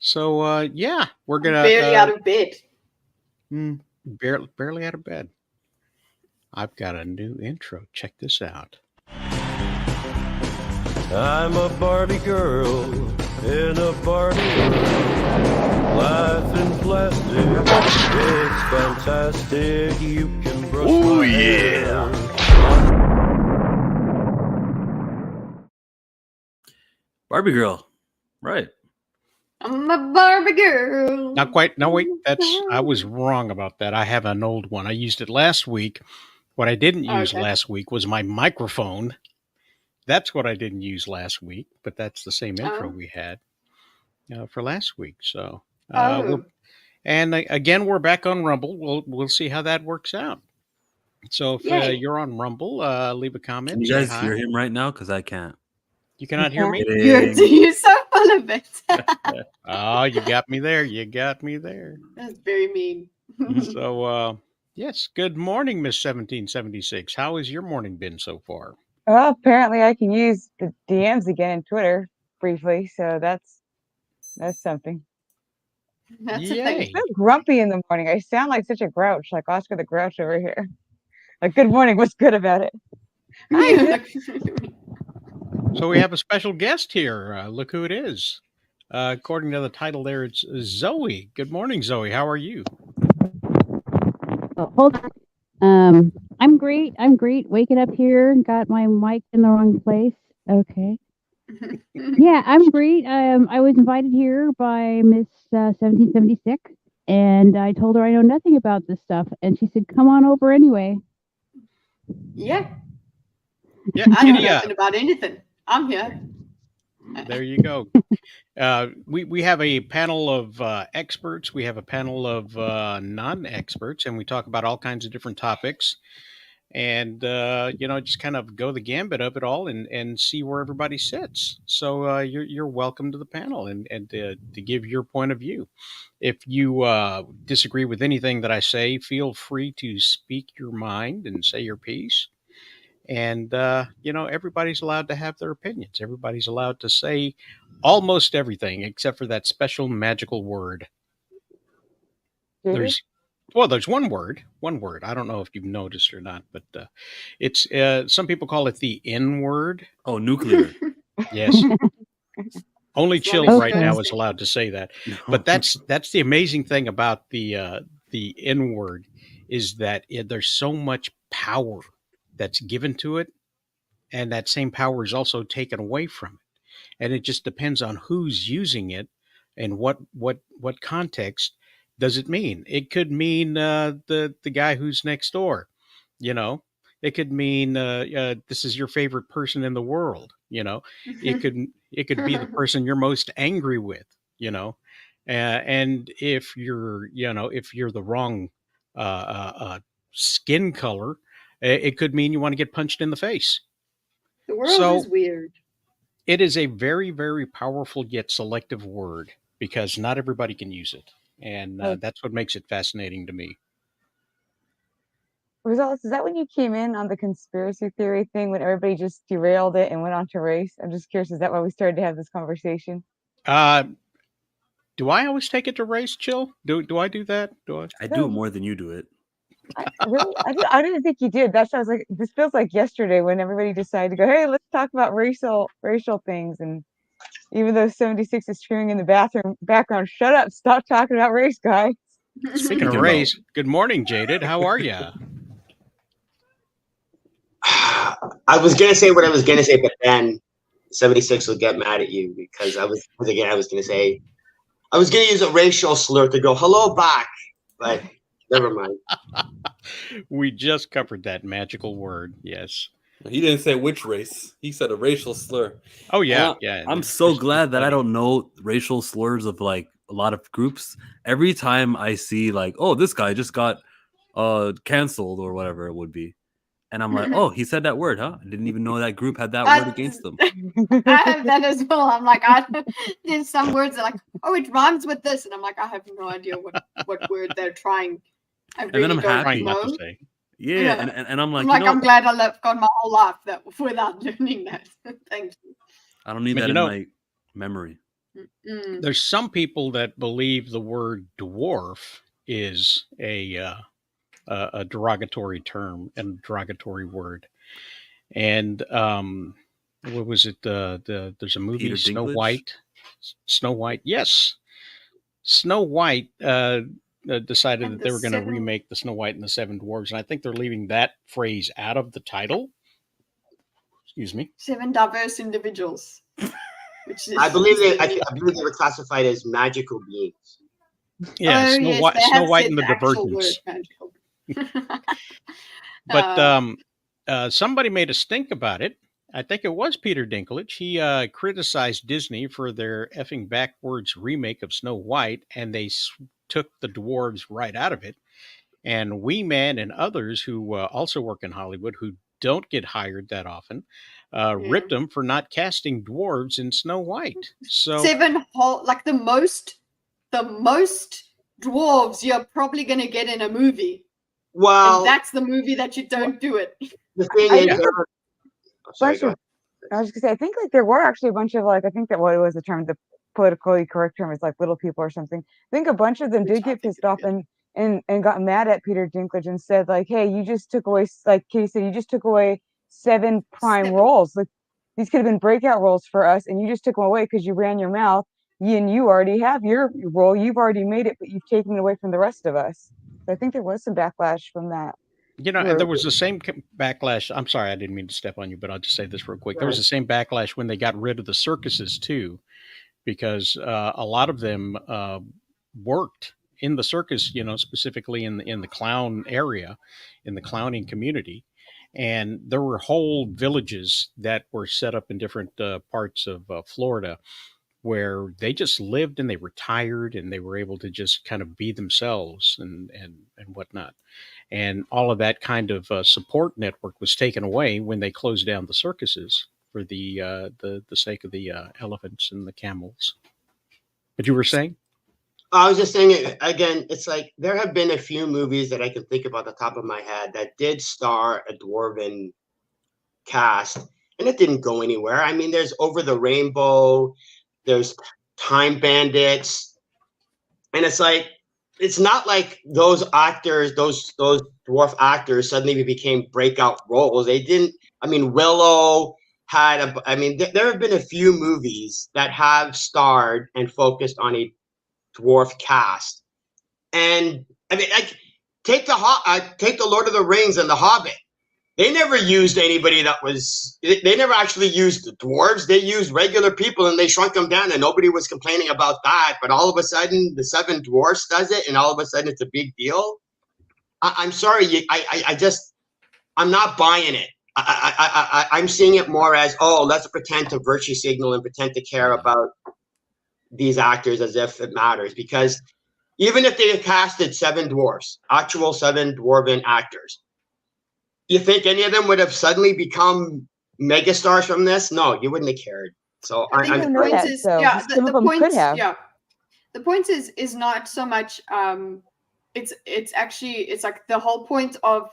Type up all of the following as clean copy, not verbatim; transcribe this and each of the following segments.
So, yeah, we're gonna Barely out of bed. barely out of bed. I've got a new intro. Check this out. I'm a Barbie girl in a Barbie world. Life in plastic, it's fantastic. You can brush my hair. Barbie girl, right? I'm a Barbie girl. Not quite. No, wait. I was wrong about that. I have an old one. I used it last week. What I didn't use last week was my microphone. That's what I didn't use last week, but that's the same intro we had for last week. So, again, we're back on Rumble. We'll see how that works out. So if you're on Rumble, leave a comment. Can you guys hear him right now? Because I can't. You cannot hear me? You're so full of it. Oh, you got me there. You got me there. That's very mean. So, yes, good morning, Miss 1776. How has your morning been so far? Well, apparently I can use the DMs again in Twitter briefly, so that's something. That's Yay. a thing. I'm so grumpy in the morning. I sound like such a grouch, like Oscar the Grouch over here. Like, good morning, what's good about it? So we have a special guest here. Look who it is. According to the title there, it's Zoe. Good morning, Zoe. How are you? Oh, hold on. I'm great. Waking up here, got my mic in the wrong place. Okay. Yeah, I'm great. I was invited here by Miss 1776, and I told her I know nothing about this stuff, and she said, "Come on over anyway." Yeah. Yeah, I know nothing about anything. I'm here. There you go. We have a panel of experts. We have a panel of non-experts, and we talk about all kinds of different topics. And just kind of go the gambit of it all and see where everybody sits. So you're welcome to the panel and to give your point of view. If you disagree with anything that I say, feel free to speak your mind and say your piece. And everybody's allowed to have their opinions. Everybody's allowed to say almost everything except for that special magical word. There's one word. I don't know if you've noticed or not, but it's some people call it the N word. Oh, nuclear. Yes. Only Chill right now is allowed to say that. But that's the amazing thing about the N word is that there's so much power that's given to it, and that same power is also taken away from it. And it just depends on who's using it and what context does it mean. It could mean the guy who's next door, It could mean this is your favorite person in the world, It could be the person you're most angry with, And if you're the wrong skin color, it could mean you want to get punched in the face. The world is weird. It is a very, very powerful yet selective word because not everybody can use it. And that's what makes it fascinating to me. Results, is that when you came in on the conspiracy theory thing when everybody just derailed it and went on to race? I'm just curious, is that why we started to have this conversation? Do I always take it to race, Chill? Do I do that? I do it more than you do it. I didn't think you did. That's why I was like, this feels like yesterday when everybody decided to go, hey, let's talk about racial things. And even though 76 is screaming in the background, shut up, stop talking about race, guys. Speaking of race, good morning, Jaded. How are you? I was gonna say what I was gonna say, but then 76 will get mad at you because I was gonna use a racial slur to go hello back, but never mind. We just covered that magical word. Yes. He didn't say which race. He said a racial slur. Oh yeah, yeah. I'm so glad that I don't know racial slurs of like a lot of groups. Every time I see like, oh, this guy just got canceled or whatever it would be. And I'm like, oh, he said that word, huh? I didn't even know that group had that word against them. I have that as well. I'm like, there's some words that are like, oh, it rhymes with this. And I'm like, I have no idea what word they're trying. I really and then I'm happy not to say. Yeah, and I'm like, I'm glad I've gone my whole life without learning that. Thank you. I don't need that in my memory. There's some people that believe the word dwarf is a derogatory term and derogatory word. And what was it? There's a movie, Peter Snow Dinklage? White. Snow White, yes. Snow White decided And that the they were going to seven- remake the Snow White and the Seven Dwarfs, and I think they're leaving that phrase out of the title. Excuse me. 7 diverse individuals. Which is, I believe they were classified as magical beings. Yeah, oh, Snow yes, White, they Snow have White said and the actual word Divergents. magical. But somebody made a stink about it. I think it was Peter Dinklage. He criticized Disney for their effing backwards remake of Snow White, and they took the dwarves right out of it. And Wee Man and others who also work in Hollywood, who don't get hired that often, ripped them for not casting dwarves in Snow White. So 7 whole, like the most dwarves you're probably going to get in a movie. Well, And that's the movie that you don't do it. the thing I is, think sorry, go ahead. I was gonna say, I think like there were actually a bunch of like, I think that what was the term, the politically correct term is like little people or something. I think a bunch of them Which did I get think pissed off and got mad at Peter Dinklage and said like, hey, you just took away, like Katie said, you just took away 7 prime 7. roles. Like these could have been breakout roles for us, and you just took them away because you ran your mouth. And you already have your role. You've already made it, but you've taken it away from the rest of us. So I think there was some backlash from that. and there was the same backlash. I'm sorry, I didn't mean to step on you, but I'll just say this real quick. There was the same backlash when they got rid of the circuses too, because a lot of them worked in the circus, specifically in the clown area, in the clowning community. And there were whole villages that were set up in different parts of Florida where they just lived and they retired and they were able to just kind of be themselves and whatnot. And all of that kind of support network was taken away when they closed down the circuses for the sake of the elephants and the camels. But you were saying? I was just saying it again. It's like there have been a few movies that I can think of off the top of my head that did star a dwarven cast, and it didn't go anywhere. I mean, there's Over the Rainbow, there's Time Bandits, and it's like it's not like those actors, those dwarf actors, suddenly became breakout roles. They didn't. I mean, Willow had a. I mean, there have been a few movies that have starred and focused on a dwarf cast, and I mean, take the Lord of the Rings and the Hobbit. They never used anybody that was. They never actually used the dwarves. They used regular people, and they shrunk them down, and nobody was complaining about that. But all of a sudden, the 7 dwarfs does it, and all of a sudden, it's a big deal. I'm sorry, I'm not buying it. I'm seeing it more as, oh, let's pretend to virtue signal and pretend to care about these actors as if it matters. Because even if they had casted 7 dwarfs, actual 7 dwarven actors, you think any of them would have suddenly become megastars from this? No, you wouldn't have cared. So I think the point is, yeah, the point, yeah, the point is not so much. It's actually, it's like the whole point of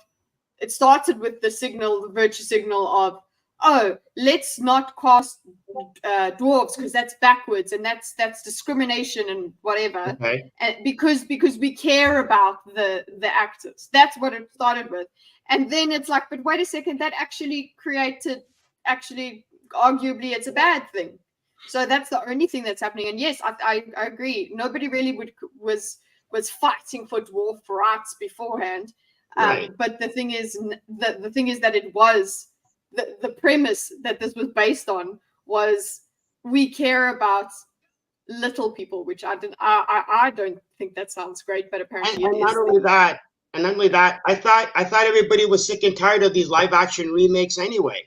it started with the virtue signal of, oh, let's not cast dwarves because that's backwards and that's discrimination and whatever. Okay. And because we care about the actors. That's what it started with. And then it's like, but wait a second, that actually arguably it's a bad thing. So that's the only thing that's happening. And yes, I agree. Nobody really was fighting for dwarf rights beforehand. Right. But the thing is that it was the premise that this was based on was we care about little people, which I don't think that sounds great, but apparently and not only that, I thought everybody was sick and tired of these live action remakes anyway.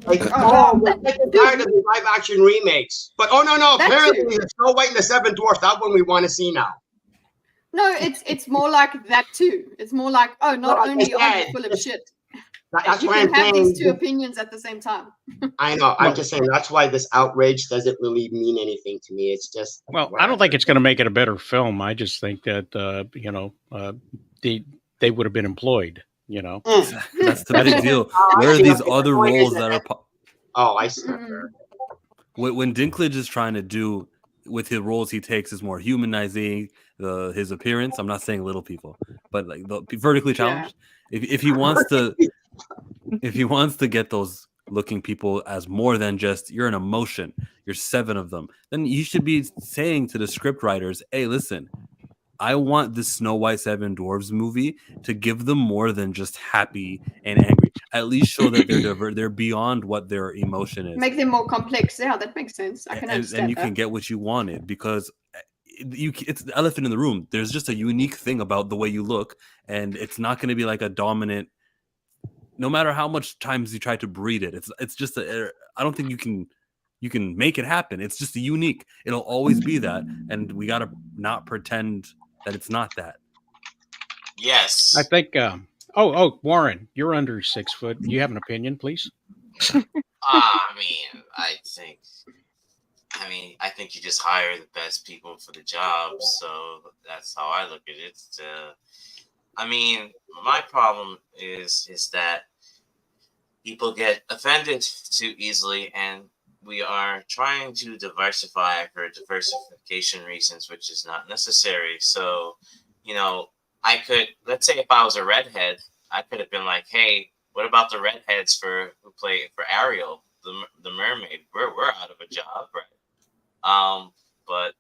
Like, we're sick and tired of these live action remakes. But no, apparently the Snow White and the 7 Dwarfs, that one we want to see now. No, it's more like that too. It's more like, oh, not only are you full of shit, that's you why can I'm have saying these 2 opinions at the same time. I know. I'm just saying that's why this outrage doesn't really mean anything to me. It's just I don't think it's going to make it a better film. I just think that they would have been employed. That's the big deal. Where are these other roles that are? Oh, I see. When Dinklage is trying to do with his roles he takes is more humanizing his appearance. I'm not saying little people, but like the vertically challenged. If he wants to get those looking people as more than just you're an emotion, you're 7 of them, then you should be saying to the script writers, hey, listen, I want this Snow White 7 Dwarves movie to give them more than just happy and angry. At least show that they're beyond what their emotion is. Make them more complex. Yeah, that makes sense. I can understand and you can get what you wanted, because it's the elephant in the room. There's just a unique thing about the way you look, and it's not going to be like a dominant. No matter how much times you try to breed it, it's just I don't think you can make it happen. It's just unique. It'll always be that, and we got to not pretend that it's not that. Yes. I think. Warren, you're under 6 foot. You have an opinion, please? I think you just hire the best people for the job. So that's how I look at it. My problem is that people get offended too easily, and we are trying to diversify for diversification reasons, which is not necessary. So, let's say if I was a redhead, I could have been like, hey, what about the redheads who play for Ariel, the mermaid? We're out of a job, right? But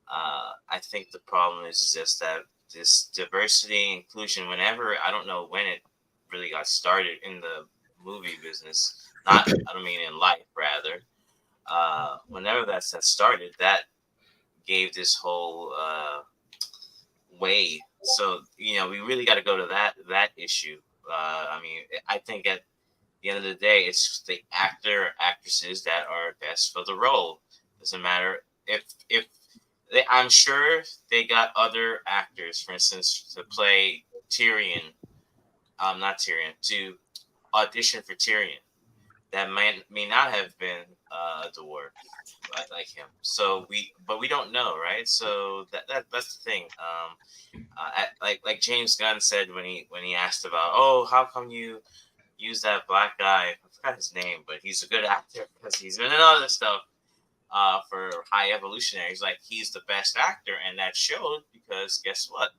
I think the problem is just that this diversity inclusion, whenever, I don't know when it really got started in the movie business, I don't mean in life, rather. Whenever that started, that gave this whole way. So, we really got to go to that issue. I think at the end of the day, it's the actor or actresses that are best for the role. Doesn't matter if I'm sure they got other actors, for instance, to play Tyrion. To audition for Tyrion, that may not have been a dwarf like him. So we don't know, right? So that's the thing. Like James Gunn said when he asked about, how come you use that black guy? I forgot his name, but he's a good actor because he's been in other stuff for High Evolutionary. He's like, he's the best actor, and that showed because guess what?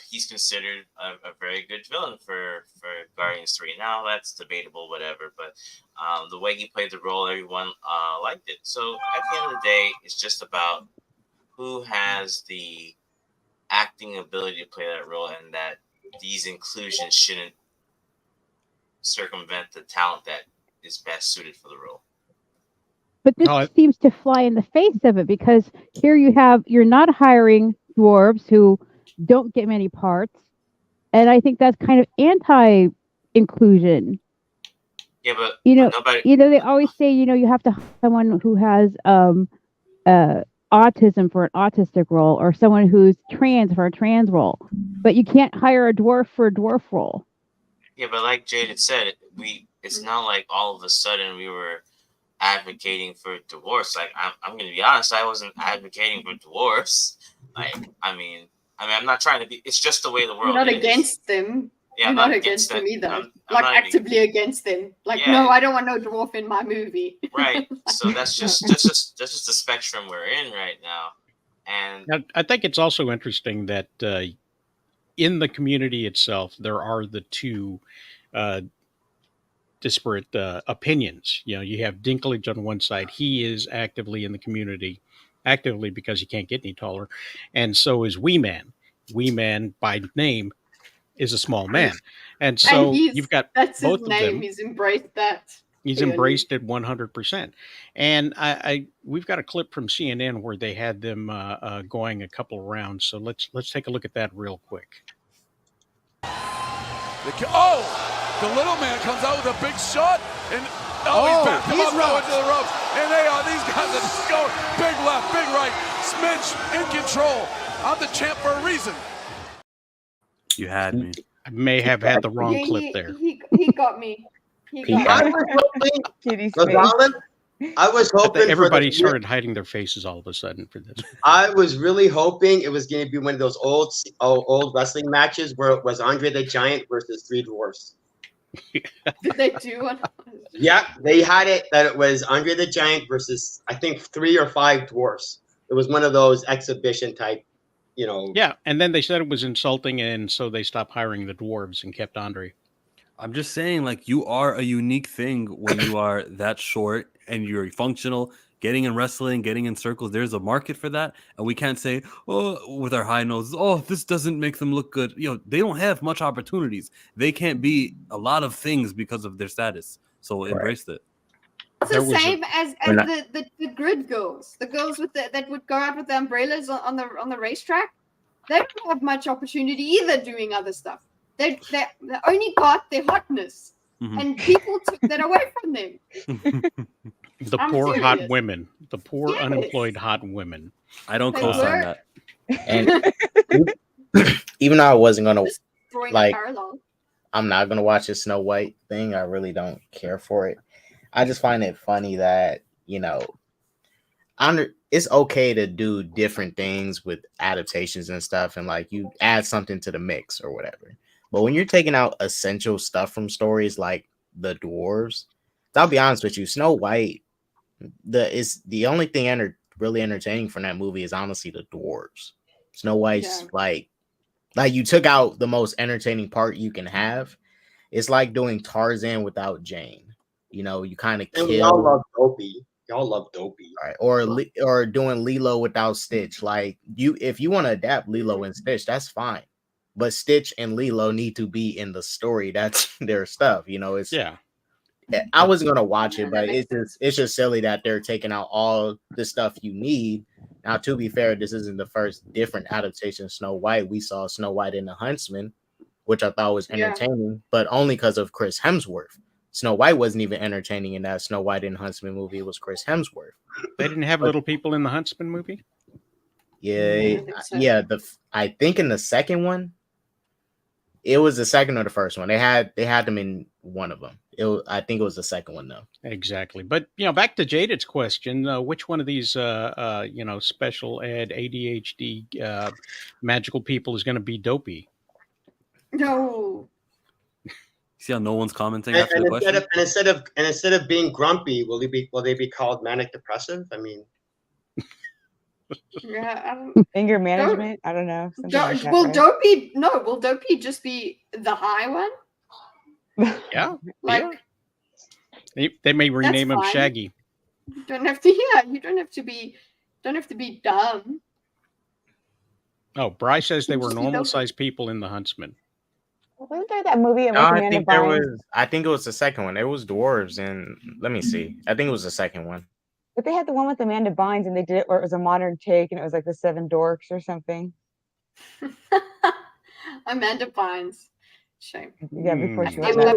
He's considered a very good villain for Guardians 3. Now that's debatable, whatever, but the way he played the role, everyone liked it. So at the end of the day, it's just about who has the acting ability to play that role, and that these inclusions shouldn't circumvent the talent that is best suited for the role. But this seems to fly in the face of it, because here you're not hiring dwarves who don't get many parts, and I think that's kind of anti-inclusion. Yeah, but nobody. They always say you have to hire someone who has autism for an autistic role, or someone who's trans for a trans role, but you can't hire a dwarf for a dwarf role. Yeah, but like Jade had said, it's not like all of a sudden we were advocating for dwarfs. Like I'm going to be honest, I wasn't advocating for dwarfs. I'm not trying to be. It's just the way the world. You're not is. Against them. Yeah, You're not against them either. I'm actively against them. No, I don't want no dwarf in my movie. Right. So that's just the spectrum we're in right now. And I think it's also interesting that in the community itself, there are the two disparate opinions. You have Dinklage on one side. He is actively in the community, actively because he can't get any taller, and so is Wee Man. Wee Man, by name, is a small man, and so you've got that's both his name. of them. He's embraced that. He's embraced it 100%. And we've got a clip from CNN where they had them going a couple of rounds. So let's take a look at that real quick. The little man comes out with a big shot, and he's backed him up going to the ropes. And these guys are just going big left, big right. Smidge in control. I'm the champ for a reason. You had me. I may have had the wrong clip there. He got me. I was hoping everybody started hiding their faces all of a sudden for this. I was really hoping it was going to be one of those old wrestling matches where it was Andre the Giant versus 3 dwarfs. Did they do one? Yeah, they had it that it was Andre the Giant versus I think 3 or 5 dwarfs. It was one of those exhibition type, you know. Yeah, and then they said it was insulting, and so they stopped hiring the dwarves and kept Andre. I'm just saying, like, you are a unique thing when you are that short and you're functional, getting in wrestling, getting in circles. There's a market for that. And we can't say, oh, with our high noses, oh, this doesn't make them look good. You know, they don't have much opportunities. They can't be a lot of things because of their status. So embrace it. It's the same as the grid girls, the girls with that would go out with the umbrellas on the racetrack. They don't have much opportunity either doing other stuff. They only got their hotness, and people took that away from them. The poor hot women, the poor unemployed hot women. I don't co-sign that. And even though I wasn't gonna like, I'm not gonna watch the Snow White thing. I really don't care for it. I just find it funny that, you know, it's okay to do different things with adaptations and stuff, and like you add something to the mix or whatever. But when you're taking out essential stuff from stories like the dwarves, I'll be honest with you, Snow White, the only thing really entertaining from that movie is honestly the dwarves. Snow White's like you took out the most entertaining part you can have. It's like doing Tarzan without Jane. You know, you kind of kill. We all love Dopey. Y'all love Dopey, right? Or doing Lilo without Stitch. Like if you want to adapt Lilo and Stitch, that's fine. But Stitch and Lilo need to be in the story. That's their stuff. You know, I wasn't gonna watch it, but it's just silly that they're taking out all the stuff you need. Now, to be fair, this isn't the first different adaptation of Snow White. We saw Snow White and the Huntsman, which I thought was entertaining, but only because of Chris Hemsworth. Snow White wasn't even entertaining in that Snow White and Huntsman movie. It was Chris Hemsworth. They didn't have little people in the Huntsman movie? Yeah, I think in the second one, it was the second or the first one. They had them in one of them. I think it was the second one though. Exactly. But back to Jaded's question, which one of these special ed ADHD magical people is going to be Dopey? No. See how no one's commenting after the question? Instead of being grumpy, will they be called manic depressive? I mean, anger management. I don't know. Will Dopey just be the high one? Yeah, they may rename him Shaggy. You don't have to. Yeah, you don't have to be dumb. Oh, Bry says they were normal-sized people in the Huntsman. Wasn't there that movie? I think it was the second one. It was dwarves, and let me see. I think it was the second one. But they had the one with Amanda Bynes, and they did it where it was a modern take, and it was like the Seven Dorks or something. Amanda Bynes. Shame. Yeah, before she was I know.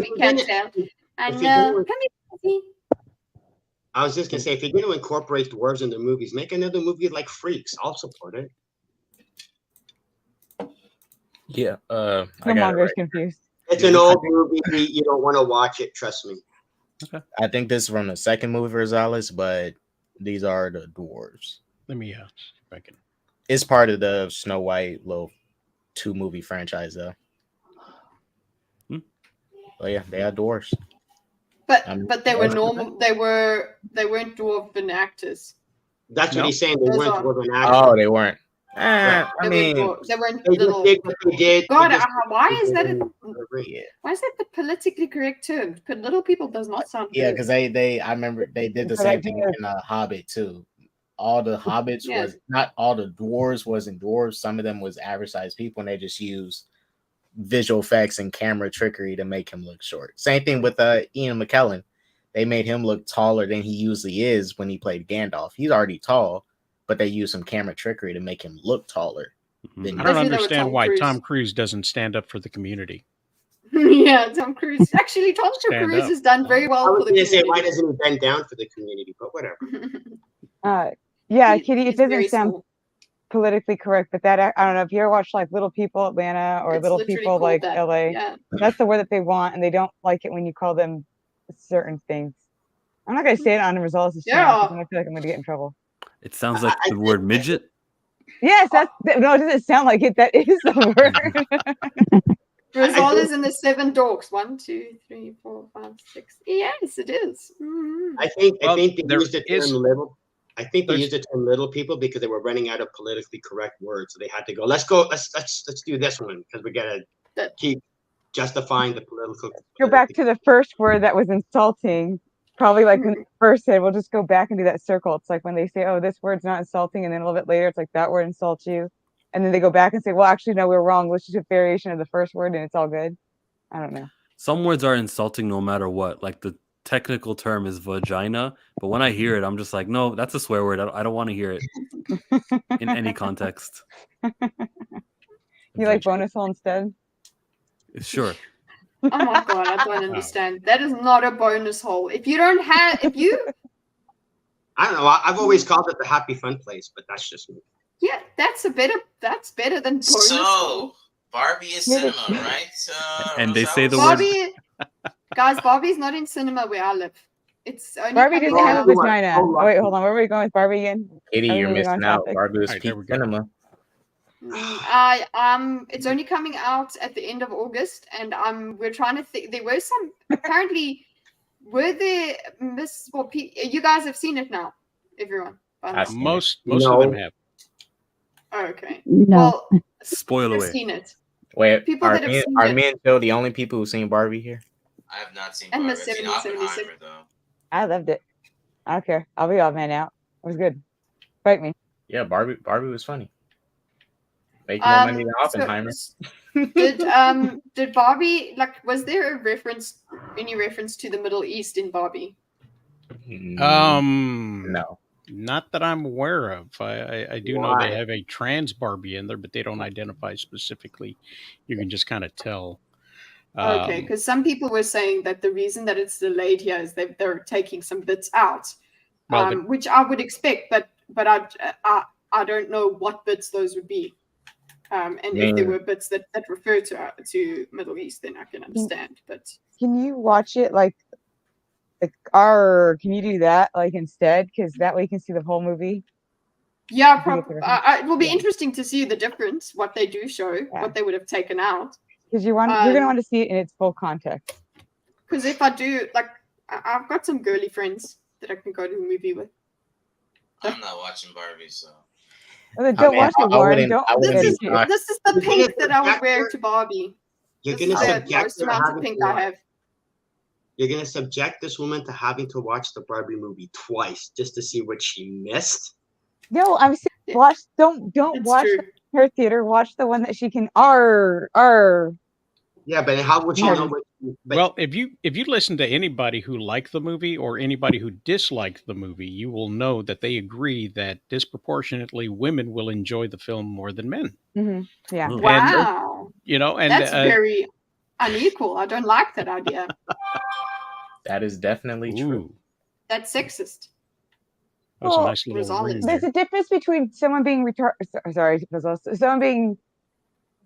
I was just gonna say, if you're going to incorporate dwarves in the movies, make another movie like Freaks. I'll support it. Yeah. Killmonger's confused. It's an old movie. You don't want to watch it. Trust me. Okay. I think this is from the second movie, Rosales, but these are the dwarves. Let me see if I can. It's part of the Snow White little 2-movie franchise, though. Oh yeah, they are dwarves. But they were normal. They weren't dwarven actors. That's what he's saying. They weren't dwarven actors. Oh, they weren't. I mean, they weren't little. God, why is that the politically correct term? Little people does not sound good. Yeah, because I remember they did the same thing in Hobbit too. All the hobbits was not all the dwarves wasn't dwarves. Some of them was average sized people, and they just used visual effects and camera trickery to make him look short. Same thing with Ian McKellen. They made him look taller than he usually is when he played Gandalf. He's already tall, but they used some camera trickery to make him look taller. I don't understand why Tom Cruise doesn't stand up for the community. Yeah, Tom Cruise. Actually, Tom Cruise has done very well for the community. Say, why doesn't he bend down for the community? But whatever. Yeah, Kitty, it doesn't sound politically correct, but that I don't know if you ever watched like Little People Atlanta or Little People like LA. Yeah. That's the word that they want, and they don't like it when you call them certain things. I'm not gonna say it on the Rosales' channel because I feel like I'm gonna get in trouble. It sounds like the word midget. Yes, no, it doesn't sound like it. That is the word. Rosales and the Seven Dorks. 1, 2, 3, 4, 5, 6. Yes, it is. Mm-hmm. I think they used the term little. I think they used the term little people because they were running out of politically correct words, so they had to go. Let's do this one because we gotta keep justifying the political. Go back to the first word that was insulting. Probably like when they first said, we'll just go back and do that circle. It's like when they say, oh, this word's not insulting, and then a little bit later, it's like that word insults you. And then they go back and say, well, actually, no, we're wrong. Let's just do a variation of the first word and it's all good. I don't know. Some words are insulting no matter what. Like the technical term is vagina, but when I hear it, I'm just like, no, that's a swear word. I don't want to hear it in any context. You like bonus hole instead? Sure. Oh my god, I don't understand. That is not a bonus hole. If you don't have, I don't know. I've always called it the happy fun place, but that's just me. Yeah, that's better than bonus hole. Barbie is cinema, right? And they say the Barbie, guys, Barbie's not in cinema where I live. It's only Barbie doesn't have a vagina. Oh wait, hold on. Where are we going with Barbie again? Kitty, you're missing out. Barbie was peak cinema. It's only coming out at the end of August, and we're trying to think. There were some apparently. Were there you guys have seen it now, everyone? Most of them have. Oh, okay. No. Well, spoil away. Seen it. Wait, people are that have seen me and Joe the only people who've seen Barbie here? I have not seen and Barbie. Miss 7077. I loved it. I don't care. I'll be odd man out. It was good. Fight me. Yeah, Barbie was funny. Make more money than Oppenheimer. Did Barbie, like, was there any reference to the Middle East in Barbie? No. Not that I'm aware of. I do know they have a trans Barbie in there, but they don't identify specifically. You can just kind of tell. Okay, because some people were saying that the reason that it's delayed here is they're taking some bits out, which I would expect, but I don't know what bits those would be. And if there were bits that refer to Middle East, then I can understand. But can you watch it can you do that instead? Because that way you can see the whole movie. Yeah, it will be interesting to see the difference, what they do show, what they would have taken out. Because you're gonna want to see it in its full context. Because if I do, I've got some girly friends that I can go to the movie with. I'm not watching Barbie, so. Well, don't watch it, Warren. This is the pink that I would wear to Barbie. You're gonna subject the amount of pink I have. You're gonna subject this woman to having to watch the Barbie movie twice just to see what she missed. No, I'm saying don't watch her theater. Watch the one that she can Yeah, but how would she know what? Well, if you listen to anybody who liked the movie or anybody who disliked the movie, you will know that they agree that disproportionately women will enjoy the film more than men. Mm-hmm. Yeah. Wow. And that's very unequal. I don't like that idea. That is definitely true. That's sexist. That's a nice little ring there's a difference between someone being someone being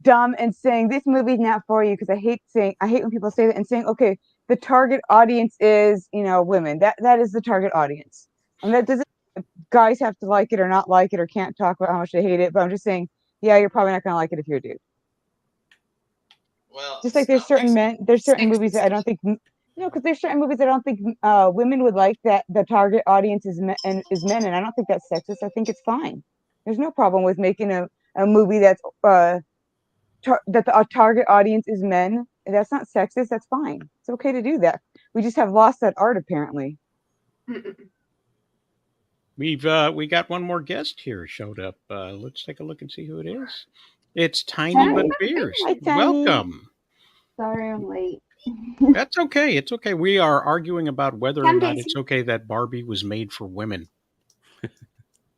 dumb and saying this movie's not for you, because I hate when people say that, and saying, okay, the target audience is women. That is the target audience, and that doesn't guys have to like it or not like it or can't talk about how much they hate it. But I'm just saying, yeah, you're probably not gonna like it if you're a dude. Well, just like there's certain movies that I don't think. Because there's certain movies I don't think women would like that the target audience is men, and I don't think that's sexist. I think it's fine. There's no problem with making a movie that's that the target audience is men. That's not sexist. That's fine. It's okay to do that. We just have lost that art, apparently. We got one more guest here showed up. Let's take a look and see who it is. It's Tiny But Beers. Welcome. Sorry, I'm late. That's okay. It's okay. We are arguing about whether or not it's okay that Barbie was made for women.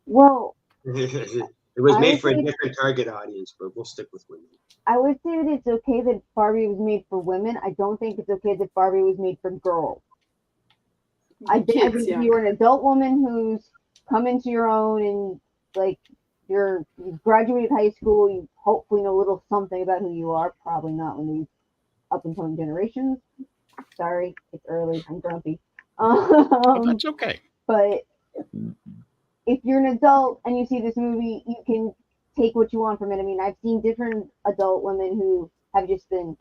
Well, it was made for a different target audience, but we'll stick with women. I would say that it's okay that Barbie was made for women. I don't think it's okay that Barbie was made for girls. I think if you're an adult woman who's come into your own and you graduated high school, you hopefully know a little something about who you are. Probably not when these up and coming generations. Sorry, it's early. I'm grumpy. That's okay. But if you're an adult and you see this movie, you can take what you want from it. I mean, I've seen different adult women who have just been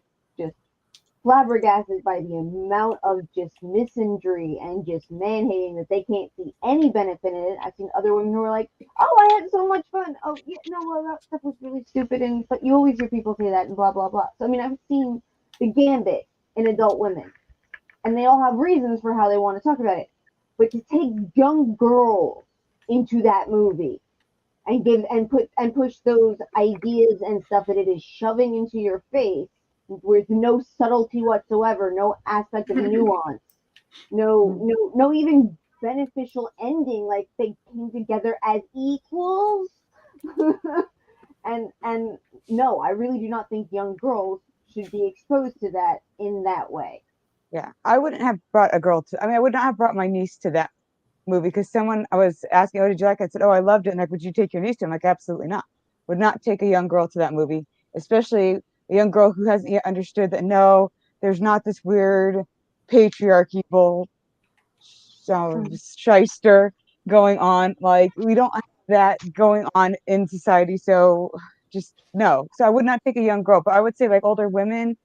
flabbergasted by the amount of just misandry and just man-hating that they can't see any benefit in it. I've seen other women who are like, oh, I had so much fun. Oh, yeah, no, well, that stuff was really stupid. But you always hear people say that and blah, blah, blah. So, I mean, I've seen the gambit in adult women. And they all have reasons for how they want to talk about it. But to take young girls into that movie and push those ideas and stuff that it is shoving into your face with no subtlety whatsoever, no aspect of nuance, no even beneficial ending, like they came together as equals. and no, I really do not think young girls should be exposed to that in that way. Yeah, I wouldn't have brought a girl to. I mean, I would not have brought my niece to that movie because I was asking, "Oh, did you like it?" I said, "Oh, I loved it." And like, would you take your niece to? I'm like, absolutely not. Would not take a young girl to that movie, especially a young girl who hasn't yet understood that no, there's not this weird patriarchy bull shyster going on. Like, we don't have that going on in society. So just no. So I would not take a young girl, but I would say like older women,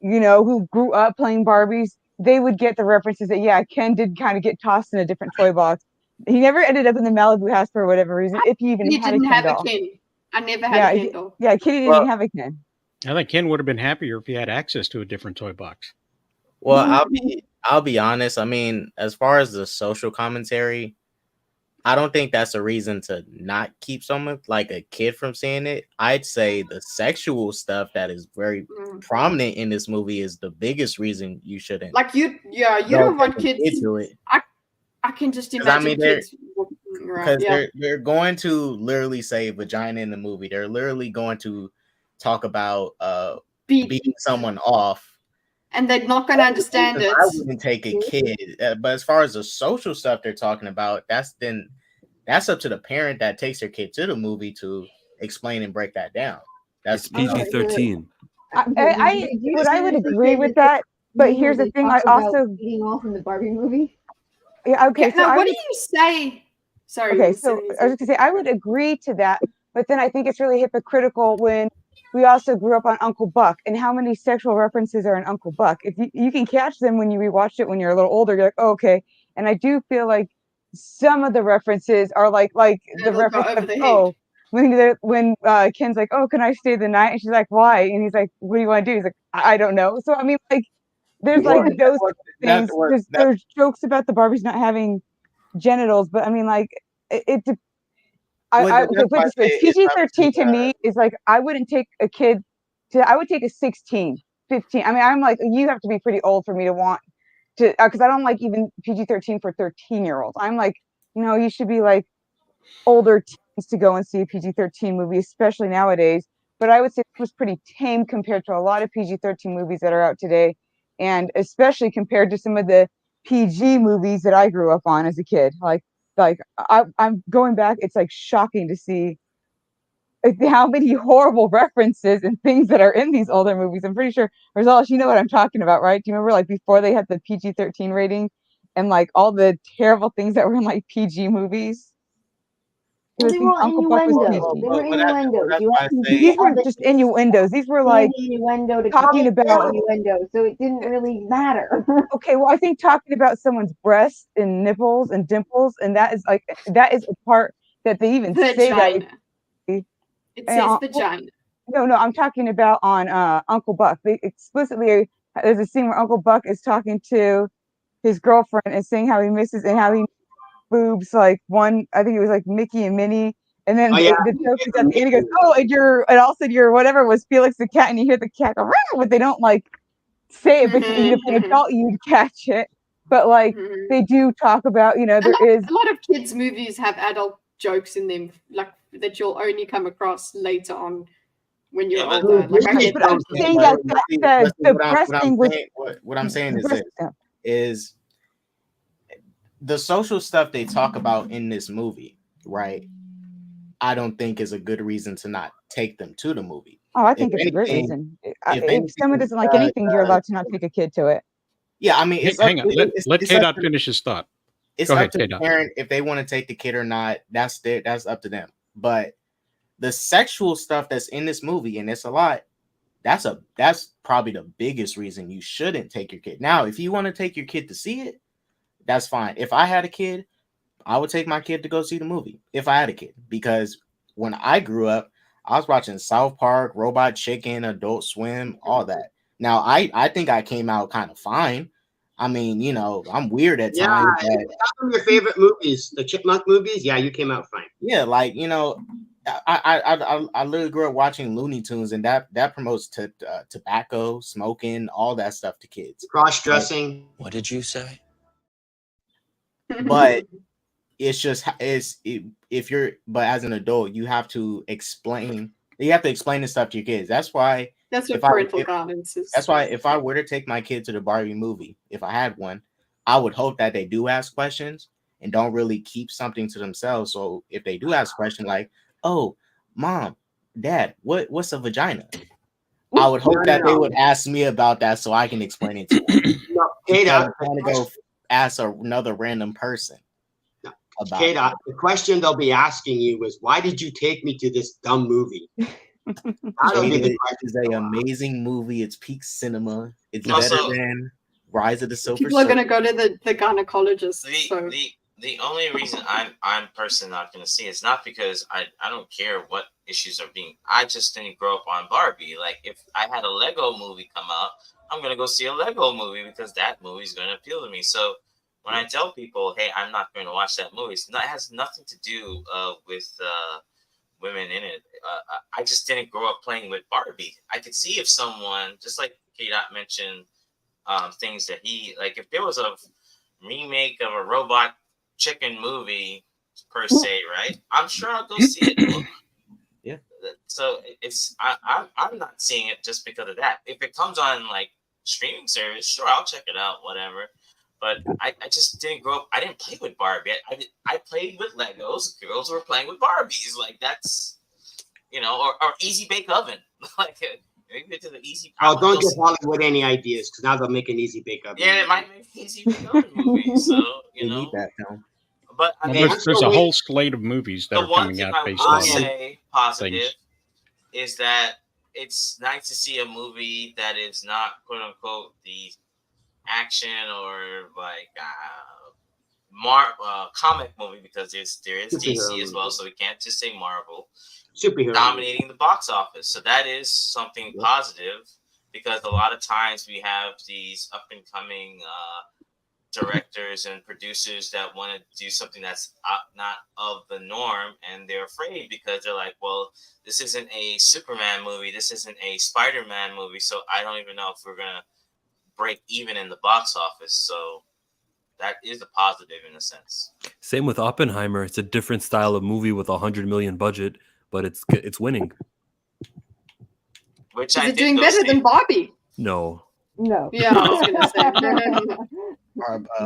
who grew up playing Barbies, they would get the references that, yeah, Ken did kind of get tossed in a different toy box. He never ended up in the Malibu house for whatever reason, if he even had a Ken doll. I never had a Ken doll. Yeah, Kitty didn't even have a Ken. I think Ken would have been happier if he had access to a different toy box. Well, I'll be honest. I mean, as far as the social commentary, I don't think that's a reason to not keep someone like a kid from seeing it. I'd say the sexual stuff that is very prominent in this movie is the biggest reason you shouldn't. Like you don't want kids to do it. I can just imagine kids. Because they're going to literally say vagina in the movie. They're literally going to talk about beating someone off. And they're not going to understand it. I wouldn't take a kid. But as far as the social stuff they're talking about, that's up to the parent that takes their kid to the movie to explain and break that down. That's PG-13. I would agree with that. But here's the thing: I also beating off in the Barbie movie. Yeah. Okay. Now, what do you say? Sorry. Okay. So I was going to say I would agree to that, but then I think it's really hypocritical when we also grew up on Uncle Buck, and how many sexual references are in Uncle Buck? If you can catch them when you rewatch it when you're a little older, you're like, oh, okay. And I do feel like some of the references are like the reference of, when Ken's like, oh, can I stay the night? And she's like, why? And he's like, what do you want to do? He's like, I don't know. So I mean, like, there's like those things. There's jokes about the Barbies not having genitals, but I mean, like, PG-13 to me is like, I wouldn't take a kid I would take a 16, 15. I mean, I'm like, you have to be pretty old for me to want to, because I don't like even PG-13 for 13-year-olds. I'm like, you should be like older teens to go and see a PG-13 movie, especially nowadays. But I would say it was pretty tame compared to a lot of PG-13 movies that are out today, and especially compared to some of the PG movies that I grew up on as a kid. I'm going back, it's like shocking to see how many horrible references and things that are in these older movies. I'm pretty sure, Rosales, you know what I'm talking about, right? Do you remember like before they had the PG-13 rating and like all the terrible things that were in like PG movies? Well, they were innuendos. These weren't just innuendos. These were like innuendo to talking about innuendo, so it didn't really matter. Okay, well, I think talking about someone's breasts and nipples and dimples, and that is a part that they even say that. It says vagina. No, I'm talking about on Uncle Buck. They explicitly, there's a scene where Uncle Buck is talking to his girlfriend and saying how he misses and how he boobs like one. I think it was like Mickey and Minnie, and then the joke is at the end. He goes, "Oh, and also your whatever was Felix the cat," and you hear the cat go, but they don't like say it. But if an adult, you'd catch it. But like they do talk about, a lot of kids' movies have adult jokes in them, like that you'll only come across later on when you're older. What I'm saying is the social stuff they talk about in this movie, right? I don't think is a good reason to not take them to the movie. Oh, I think it's a great reason. If someone doesn't like anything, you're allowed to not take a kid to it. Yeah, I mean, hang on. Let K-Dot finish his thought. It's up to the parent if they want to take the kid or not. That's up to them. But the sexual stuff that's in this movie, and it's a lot, that's probably the biggest reason you shouldn't take your kid. Now, if you want to take your kid to see it, that's fine. If I had a kid, I would take my kid to go see the movie if I had a kid, because when I grew up, I was watching South Park, Robot Chicken, Adult Swim, all that. Now, I think I came out kind of fine. I mean, I'm weird at times. Yeah, that's one of your favorite movies, the Chipmunk movies. Yeah, you came out fine. Yeah, like I literally grew up watching Looney Tunes, and that promotes tobacco, smoking, all that stuff to kids. Cross dressing. What did you say? But it's just but as an adult, you have to explain. You have to explain this stuff to your kids. That's why. That's what parental guidance is. That's why if I were to take my kid to the Barbie movie, if I had one, I would hope that they do ask questions and don't really keep something to themselves. So if they do ask questions like, "Oh, mom, dad, what's a vagina?" I would hope that they would ask me about that so I can explain it to them. No, Kate, I'm trying to go ask another random person. Kate, the question they'll be asking you is, why did you take me to this dumb movie? It is an amazing movie. It's peak cinema. It's better than Rise of the Silver People are going to go to the gynecologist. The only reason I'm personally not going to see it is not because I don't care what issues are being. I just didn't grow up on Barbie. Like, if I had a Lego movie come out, I'm going to go see a Lego movie because that movie is going to appeal to me. So when I tell people, hey, I'm not going to watch that movie, it has nothing to do with women in it. I just didn't grow up playing with Barbie. I could see if someone, just like K-Dot mentioned, things that if there was a remake of a robot chicken movie per se, right? I'm sure I'll go see it. Yeah. So I'm not seeing it just because of that. If it comes on like streaming service, sure, I'll check it out, whatever. But I just didn't grow up. I didn't play with Barbie. I played with Legos. Girls were playing with Barbies. Like, that's, or Easy Bake Oven. Like, maybe to the Easy. Oh, don't give Hollywood any ideas, because now they'll make an Easy Bake Oven. Yeah, it might make an Easy Bake Oven movie. So they need that film. But there's a whole slate of movies that are coming out based on. The one thing I will say positive is that it's nice to see a movie that is not quote unquote the action or like comic movie, because there is DC as well, so we can't just say Marvel dominating the box office. So that is something positive, because a lot of times we have these up and coming directors and producers that want to do something that's not of the norm, and they're afraid because they're like, well, this isn't a Superman movie, this isn't a Spider-Man movie, so I don't even know if we're gonna break even in the box office. So that is a positive in a sense. Same with Oppenheimer. It's a different style of movie with $100 million budget, but it's winning. Is it doing better than Barbie? No. Yeah, I was gonna say.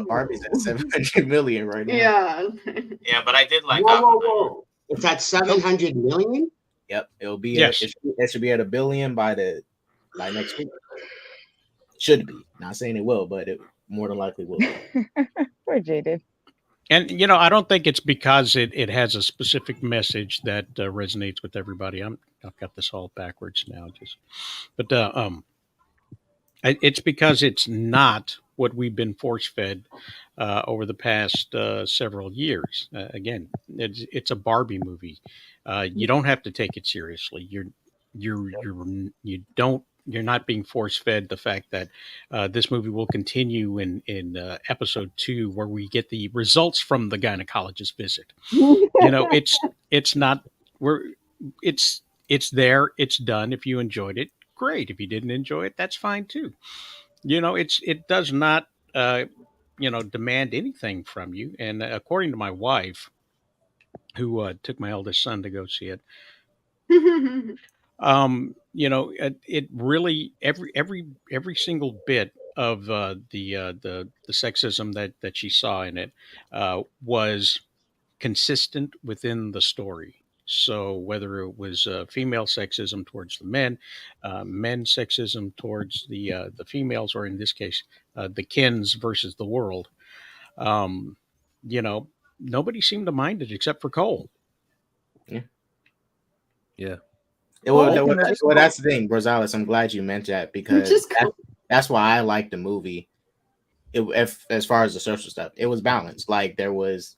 Barbie's at 700 million right now. Yeah, but I did like. Whoa! It's at 700 million. Yep, it'll be. Yes. It should be at $1 billion by next week. Should be. Not saying it will, but it more than likely will. Poor Jaded. And I don't think it's because it has a specific message that resonates with everybody. I've got this all backwards now, it's because it's not what we've been force fed over the past several years. Again, it's a Barbie movie. You don't have to take it seriously. You're not being force fed the fact that this movie will continue in episode 2, where we get the results from the gynecologist visit. It's not it's there. It's done. If you enjoyed it, great. If you didn't enjoy it, that's fine too. It does not demand anything from you. And according to my wife, who took my eldest son to go see it, it really every single bit of the sexism that she saw in it was consistent within the story. So whether it was female sexism towards the men, men sexism towards the females, or in this case, the Kens versus the world, nobody seemed to mind it except for Cole. Yeah. That's the thing, Rosales. I'm glad you mentioned that because that's why I like the movie. As far as the social stuff, it was balanced. Like there was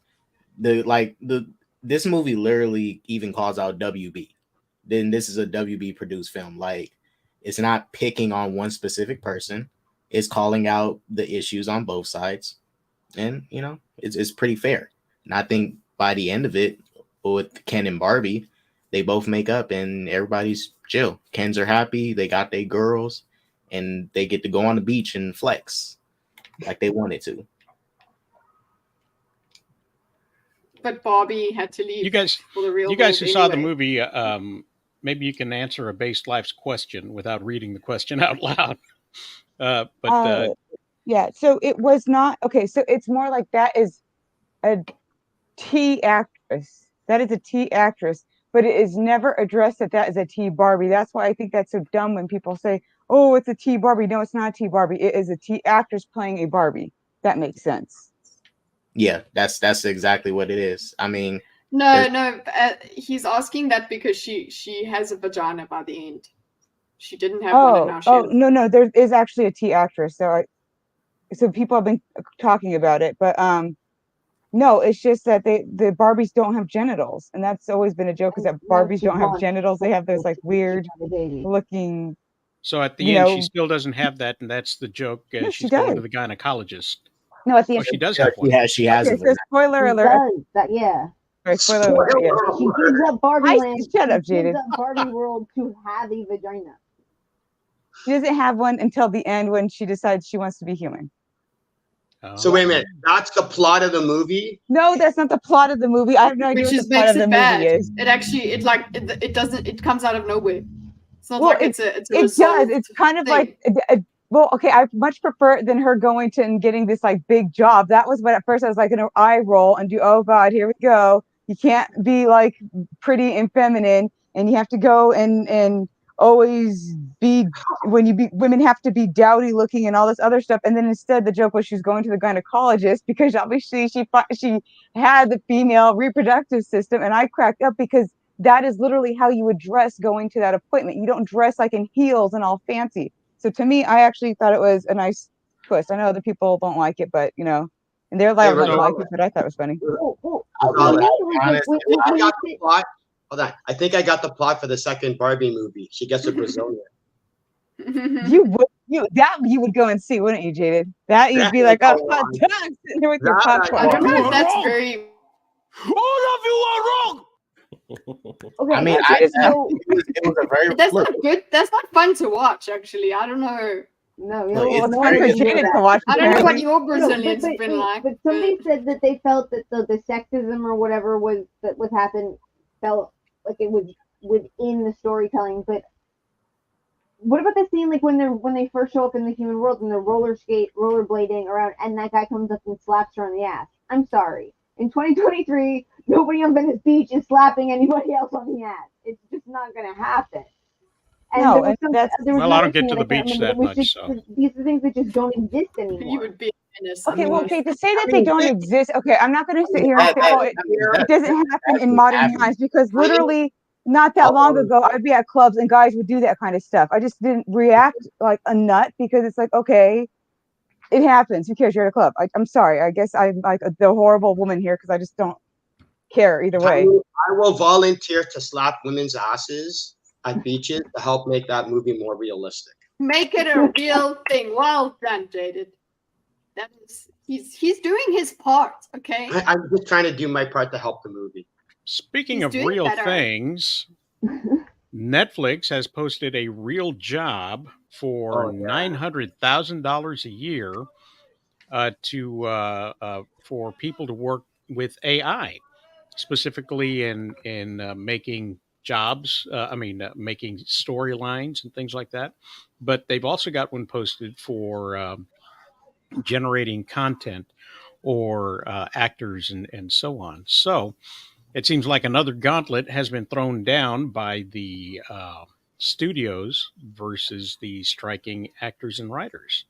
this movie literally even calls out WB. Then this is a WB produced film. Like it's not picking on one specific person. It's calling out the issues on both sides, and it's pretty fair. And I think by the end of it, with Ken and Barbie, they both make up and everybody's chill. Kens are happy. They got their girls, and they get to go on the beach and flex like they wanted to. But Barbie had to leave. You guys who saw the movie, maybe you can answer a Based Life's question without reading the question out loud. Yeah, so it was not okay. So it's more like that is a T actress. That is a T actress, but it is never addressed that is a T Barbie. That's why I think that's so dumb when people say, "Oh, it's a T Barbie." No, it's not a T Barbie. It is a T actress playing a Barbie. That makes sense. Yeah, that's exactly what it is. I mean, no, he's asking that because she has a vagina by the end. She didn't have one, and now she has. No, there is actually a T actress. So people have been talking about it, but no, it's just that the Barbies don't have genitals, and that's always been a joke. Is that Barbies don't have genitals? They have those like weird looking. So at the end, she still doesn't have that, and that's the joke. She's going to the gynecologist. No, at the end she does have one. She has. Okay, so spoiler alert. Yeah. Right, spoiler alert. Yeah. She gives up Barbie Land. Shut up, She Jaded. gives up Barbie World to have a vagina. She doesn't have one until the end when she decides she wants to be human. So wait a minute, that's the plot of the movie? No, that's not the plot of the movie. I have no idea what the plot of the movie is. It actually, it doesn't. It comes out of nowhere. It's not it's a. It does. It's kind of like. Well, okay, I much prefer it than her going to and getting this like big job. That was what at first I was like an eye roll and do, oh God, here we go. You can't be like pretty and feminine, and you have to go and always be women have to be dowdy looking and all this other stuff. And then instead the joke was she's going to the gynecologist because obviously she had the female reproductive system, and I cracked up because that is literally how you would dress going to that appointment. You don't dress like in heels and all fancy. So to me, I actually thought it was a nice twist. I know other people don't like it, but and they're like it, but I thought it was funny. I got the plot. Hold on. I think I got the plot for the second Barbie movie. She gets a Brazilian. You would go and see, wouldn't you, Jaded? That you'd be like, oh, sitting there with your popcorn. I don't know if that's very. All of you are wrong. Okay, I mean, it was a very. That's not good. That's not fun to watch. Actually, I don't know. No, it's fun for Jaded to watch. I don't know what your Brazilians have been like. But somebody said that they felt that the sexism or whatever was happened felt like it was within the storytelling. But what about the scene like when they first show up in the human world and they're rollerblading around, and that guy comes up and slaps her on the ass? I'm sorry. In 2023, nobody on Venice Beach is slapping anybody else on the ass. It's just not going to happen. And I don't get to the beach that much. So these are things that just don't exist anymore. You would be okay. Well, okay, to say that they don't exist. Okay, I'm not going to sit here and say, oh, it doesn't happen in modern times, because literally not that long ago, I'd be at clubs and guys would do that kind of stuff. I just didn't react like a nut because it's like, okay, it happens. Who cares? You're at a club. I'm sorry. I guess I'm like the horrible woman here because I just don't care either way. I will volunteer to slap women's asses at beaches to help make that movie more realistic. Make it a real thing. Well done, Jaded. That is, he's doing his part. Okay. I'm just trying to do my part to help the movie. Speaking of real things, Netflix has posted a real job for $900,000 a year for people to work with AI, specifically in making jobs. Making storylines and things like that. But they've also got one posted for generating content or actors and so on. So it seems like another gauntlet has been thrown down by the studios versus the striking actors and writers.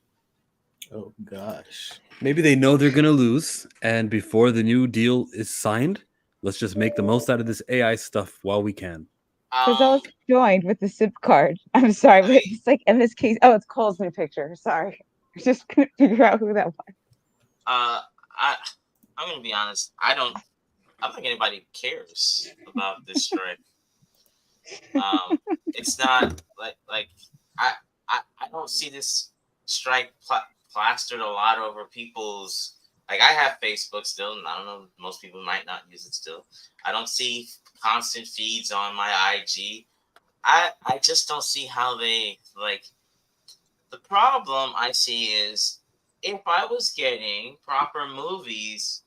Oh gosh. Maybe they know they're gonna lose, and before the new deal is signed, let's just make the most out of this AI stuff while we can. Because I was joined with the SIP card. I'm sorry, but it's like in this case, oh, it's Cole's new picture. Sorry, I just couldn't figure out who that was. I'm gonna be honest. I don't think anybody cares about this strike. It's not like I don't see this strike plastered a lot over people's. Like, I have Facebook still, and I don't know, most people might not use it still. I don't see constant feeds on my IG. I just don't see how they like. The problem I see is if I was getting proper movies,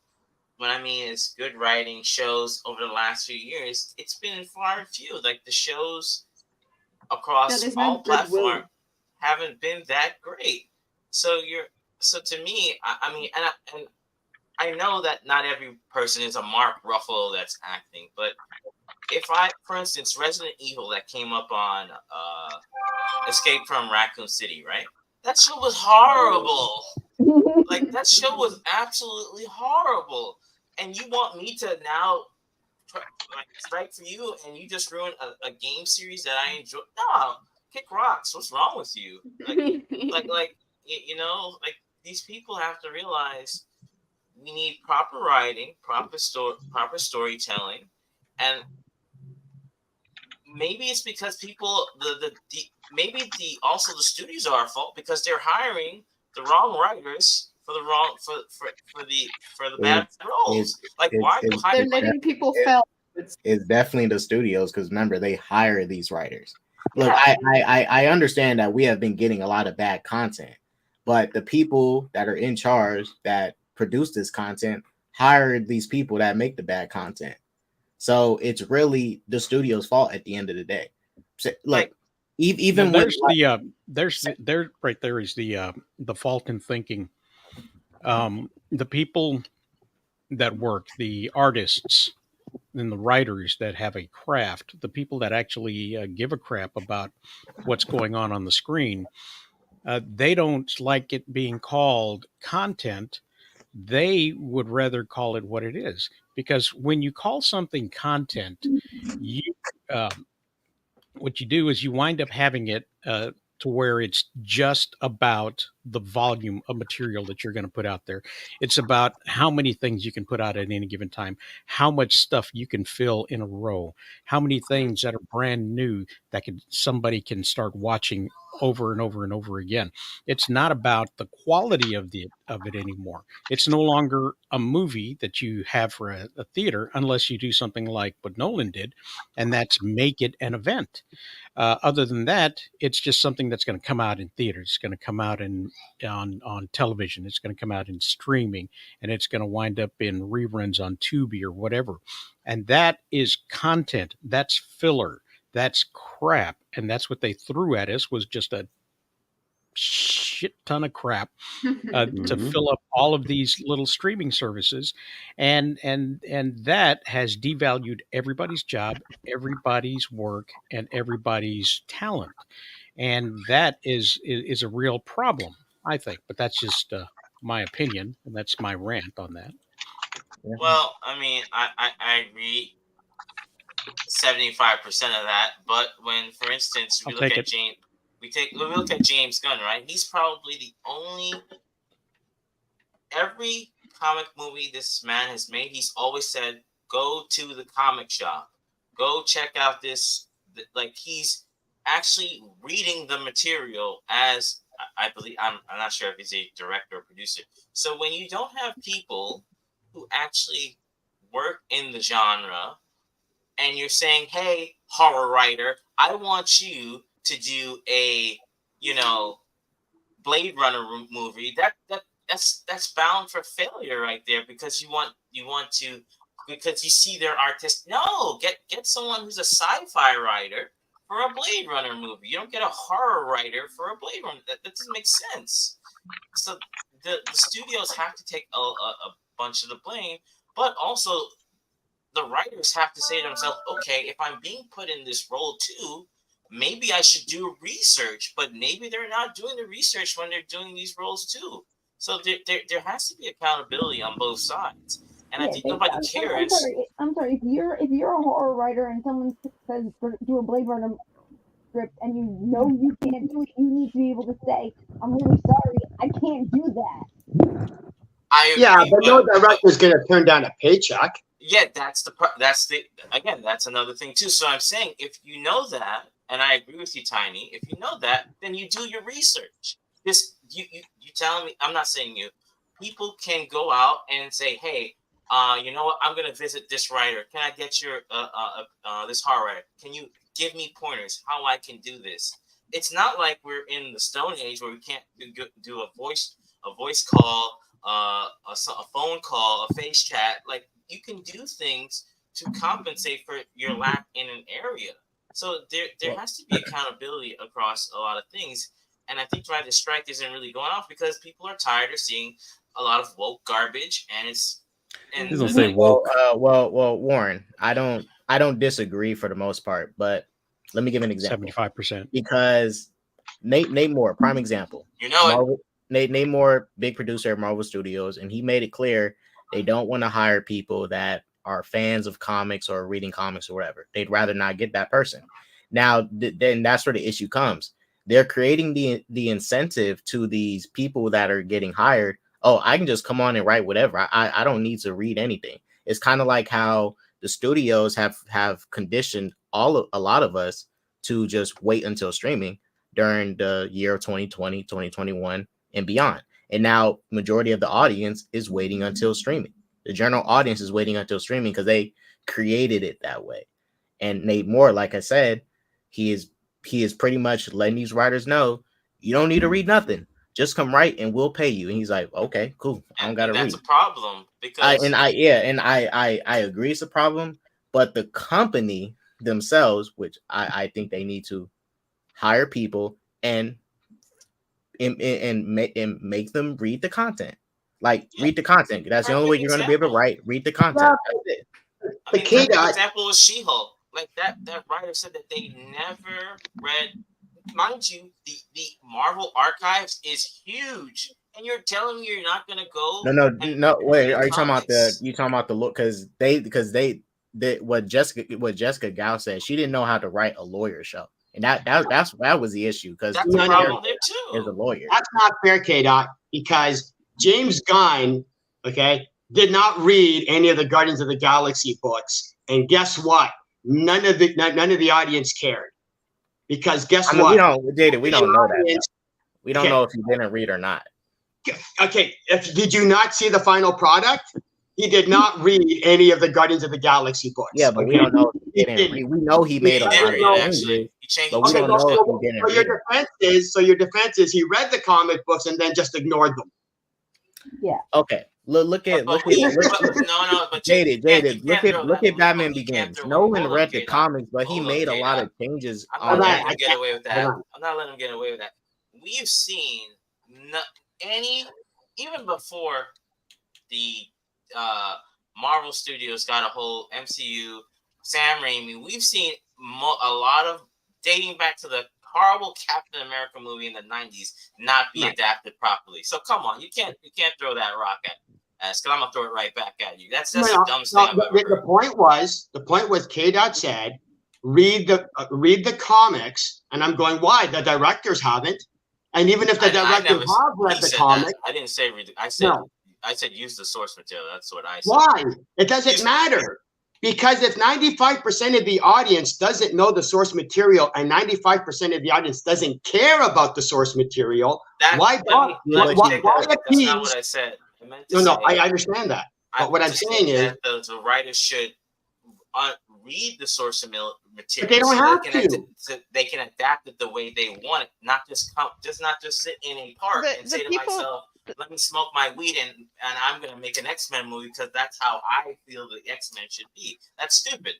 what I mean is good writing shows over the last few years, it's been far and few. Like, the shows across all platforms haven't been that great. So to me, I mean, and I know that not every person is a Mark Ruffalo that's acting, but if for instance, Resident Evil that came up on Escape from Raccoon City, right? That show was horrible. Like, that show was absolutely horrible. And you want me to now strike for you, and you just ruined a game series that I enjoy? No, kick rocks. What's wrong with you? Like these people have to realize we need proper writing, proper storytelling, and maybe it's because people maybe also the studios are at fault because they're hiring the wrong writers for the bad roles. Like, why they're letting people fail? It's definitely the studios, because remember, they hire these writers. Look, I understand that we have been getting a lot of bad content, but the people that are in charge that produce this content hire these people that make the bad content. So it's really the studio's fault at the end of the day. So, like, even there's there right there is the fault in thinking. The people that work, the artists and the writers that have a craft, the people that actually give a crap about what's going on the screen, they don't like it being called content. They would rather call it what it is, because when you call something content, you what you do is you wind up having it to where it's just about the volume of material that you're going to put out there. It's about how many things you can put out at any given time, how much stuff you can fill in a row, how many things that are brand new that somebody can start watching over and over and over again. It's not about the quality of it anymore. It's no longer a movie that you have for a theater, unless you do something like what Nolan did, and that's make it an event. Other than that, it's just something that's going to come out in theaters. It's going to come out on television. It's going to come out in streaming, and it's going to wind up in reruns on Tubi or whatever. And that is content. That's filler. That's crap. And that's what they threw at us, was just a shit ton of crap to fill up all of these little streaming services, and that has devalued everybody's job, everybody's work, and everybody's talent, and that is a real problem, I think. But that's just my opinion, and that's my rant on that. Well, I mean, I agree 75% of that, but when, for instance, we look at James. We look at James Gunn, right? He's probably the only. Every comic movie this man has made, he's always said, "Go to the comic shop, go check out this." Like, he's actually reading the material as I believe. I'm not sure if he's a director or producer. So when you don't have people who actually work in the genre, and you're saying, "Hey, horror writer, I want you to do a, Blade Runner movie," that's bound for failure right there, because you want to, because you see their artist. No, get someone who's a sci-fi writer for a Blade Runner movie. You don't get a horror writer for a Blade Runner. That doesn't make sense. So the studios have to take a bunch of the blame, but also the writers have to say to themselves, okay, if I'm being put in this role too, maybe I should do research. But maybe they're not doing the research when they're doing these roles too. So there has to be accountability on both sides. and I think nobody cares. I'm sorry. If you're a horror writer and someone says do a Blade Runner script and you know you can't do it, you need to be able to say, "I'm really sorry, I can't do that." I agree, yeah, but no director's going to turn down a paycheck. Yeah, that's another thing too. So I'm saying, if you know that, and I agree with you, Tiny, if you know that, then you do your research. This you telling me, I'm not saying you. People can go out and say, hey, you know what? I'm gonna visit this writer. Can I get your this horror writer? Can you give me pointers how I can do this? It's not like we're in the Stone Age where we can't do a voice call, a phone call, a face chat. Like, you can do things to compensate for your lack in an area. So there has to be accountability across a lot of things. And I think why the strike isn't really going off, because people are tired of seeing a lot of woke garbage, and it's Please don't say woke. Well, Warren, I don't disagree for the most part, but let me give an example. 75%. Because Nate Moore, prime example. You know Marvel, Nate Moore, big producer at Marvel Studios, and he made it clear they don't want to hire people that are fans of comics or reading comics or whatever. They'd rather not get that person. Now, then that's where the issue comes. They're creating the incentive to these people that are getting hired. Oh, I can just come on and write whatever. I don't need to read anything. It's kind of like how the studios have conditioned a lot of us to just wait until streaming during the year of 2020, 2021, and beyond. And now majority of the audience is waiting until streaming. The general audience is waiting until streaming because they created it that way. And Nate Moore, like I said, he is pretty much letting these writers know, you don't need to read nothing. Just come write and we'll pay you. And he's like, okay, cool. I don't gotta read. That's a problem, because I agree it's a problem, but the company themselves, which I think they need to hire people and make them read the content. Like, read the content. That's the only way you're going to be able to write. Read the content. I mean, the example was She-Hulk. Like, that writer said that they never read. Mind you, the Marvel archives is huge, and you're telling me you're not going to go? No. Wait, are you talking about the look? Because they what Jessica Gao said, she didn't know how to write a lawyer show. And that was the issue, because that's a problem there too. Is a lawyer. That's not fair, K-Dot, because James Gunn, did not read any of the Guardians of the Galaxy books, and guess what? None of the audience cared, because what? We don't know that. We don't know if he didn't read or not. Okay, did you not see the final product? He did not read any of the Guardians of the Galaxy books. Yeah, but we don't know if he didn't read. We know he made a lot of changes, but we don't know if he didn't read. So your defense is he read the comic books and then just ignored them. Yeah. Okay. Look at Jaded. Look at Batman Begins. Nolan read the comics, but he made a lot of changes. I'm not letting him get away with that. I'm not letting him get away with that. We've seen even before the Marvel Studios got a whole MCU, Sam Raimi, we've seen a lot of, dating back to the horrible Captain America movie in the 90s, not be adapted properly. So come on, you can't throw that rock at us, because I'm gonna throw it right back at you. That's the dumbest thing I've ever heard. The point was K-Dot said, read the comics, and I'm going, why? The directors haven't. And even if the directors have read the comics, I didn't say read. I said use the source material. That's what I said. Why? It doesn't matter. Because if 95% of the audience doesn't know the source material and 95% of the audience doesn't care about the source material, why appease? That's not what I said. I understand that. But what I'm saying is that the writers should read the source material. But they don't have to. So they can adapt it the way they want it, not just sit in a park and say to myself, let me smoke my weed and I'm going to make an X-Men movie because that's how I feel the X-Men should be. That's stupid.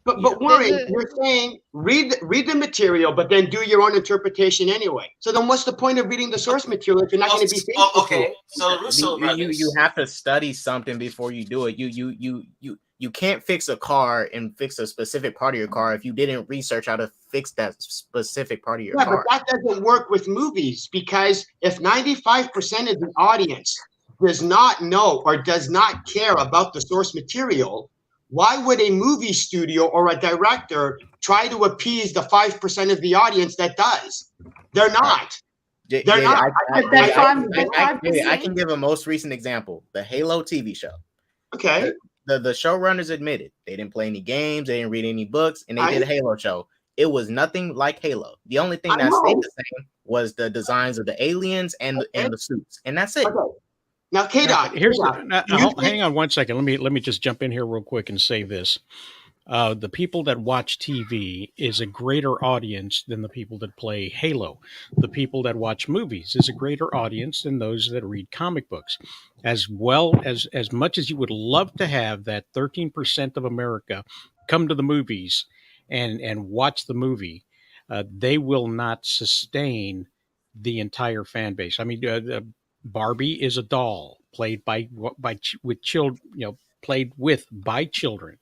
But Warren, you're saying read the material, but then do your own interpretation anyway. So then what's the point of reading the source material if you're not going to be faithful? Okay, so the Russo brothers. You have to study something before you do it. You can't fix a car and fix a specific part of your car if you didn't research how to fix that specific part of your car. But that doesn't work with movies, because if 95% of the audience does not know or does not care about the source material, why would a movie studio or a director try to appease the 5% of the audience that does? They're not. They're not. I can give a most recent example: the Halo TV show. Okay. The showrunners admitted they didn't play any games, they didn't read any books, and they did a Halo show. It was nothing like Halo. The only thing that stayed the same was the designs of the aliens and the suits, and that's it. Okay. Now, K-Dot, hang on one second. Let me just jump in here real quick and say this. The people that watch TV is a greater audience than the people that play Halo. The people that watch movies is a greater audience than those that read comic books. As much as you would love to have that 13% of America come to the movies and watch the movie, they will not sustain the entire fan base. I mean, Barbie is a doll played with children, played with by children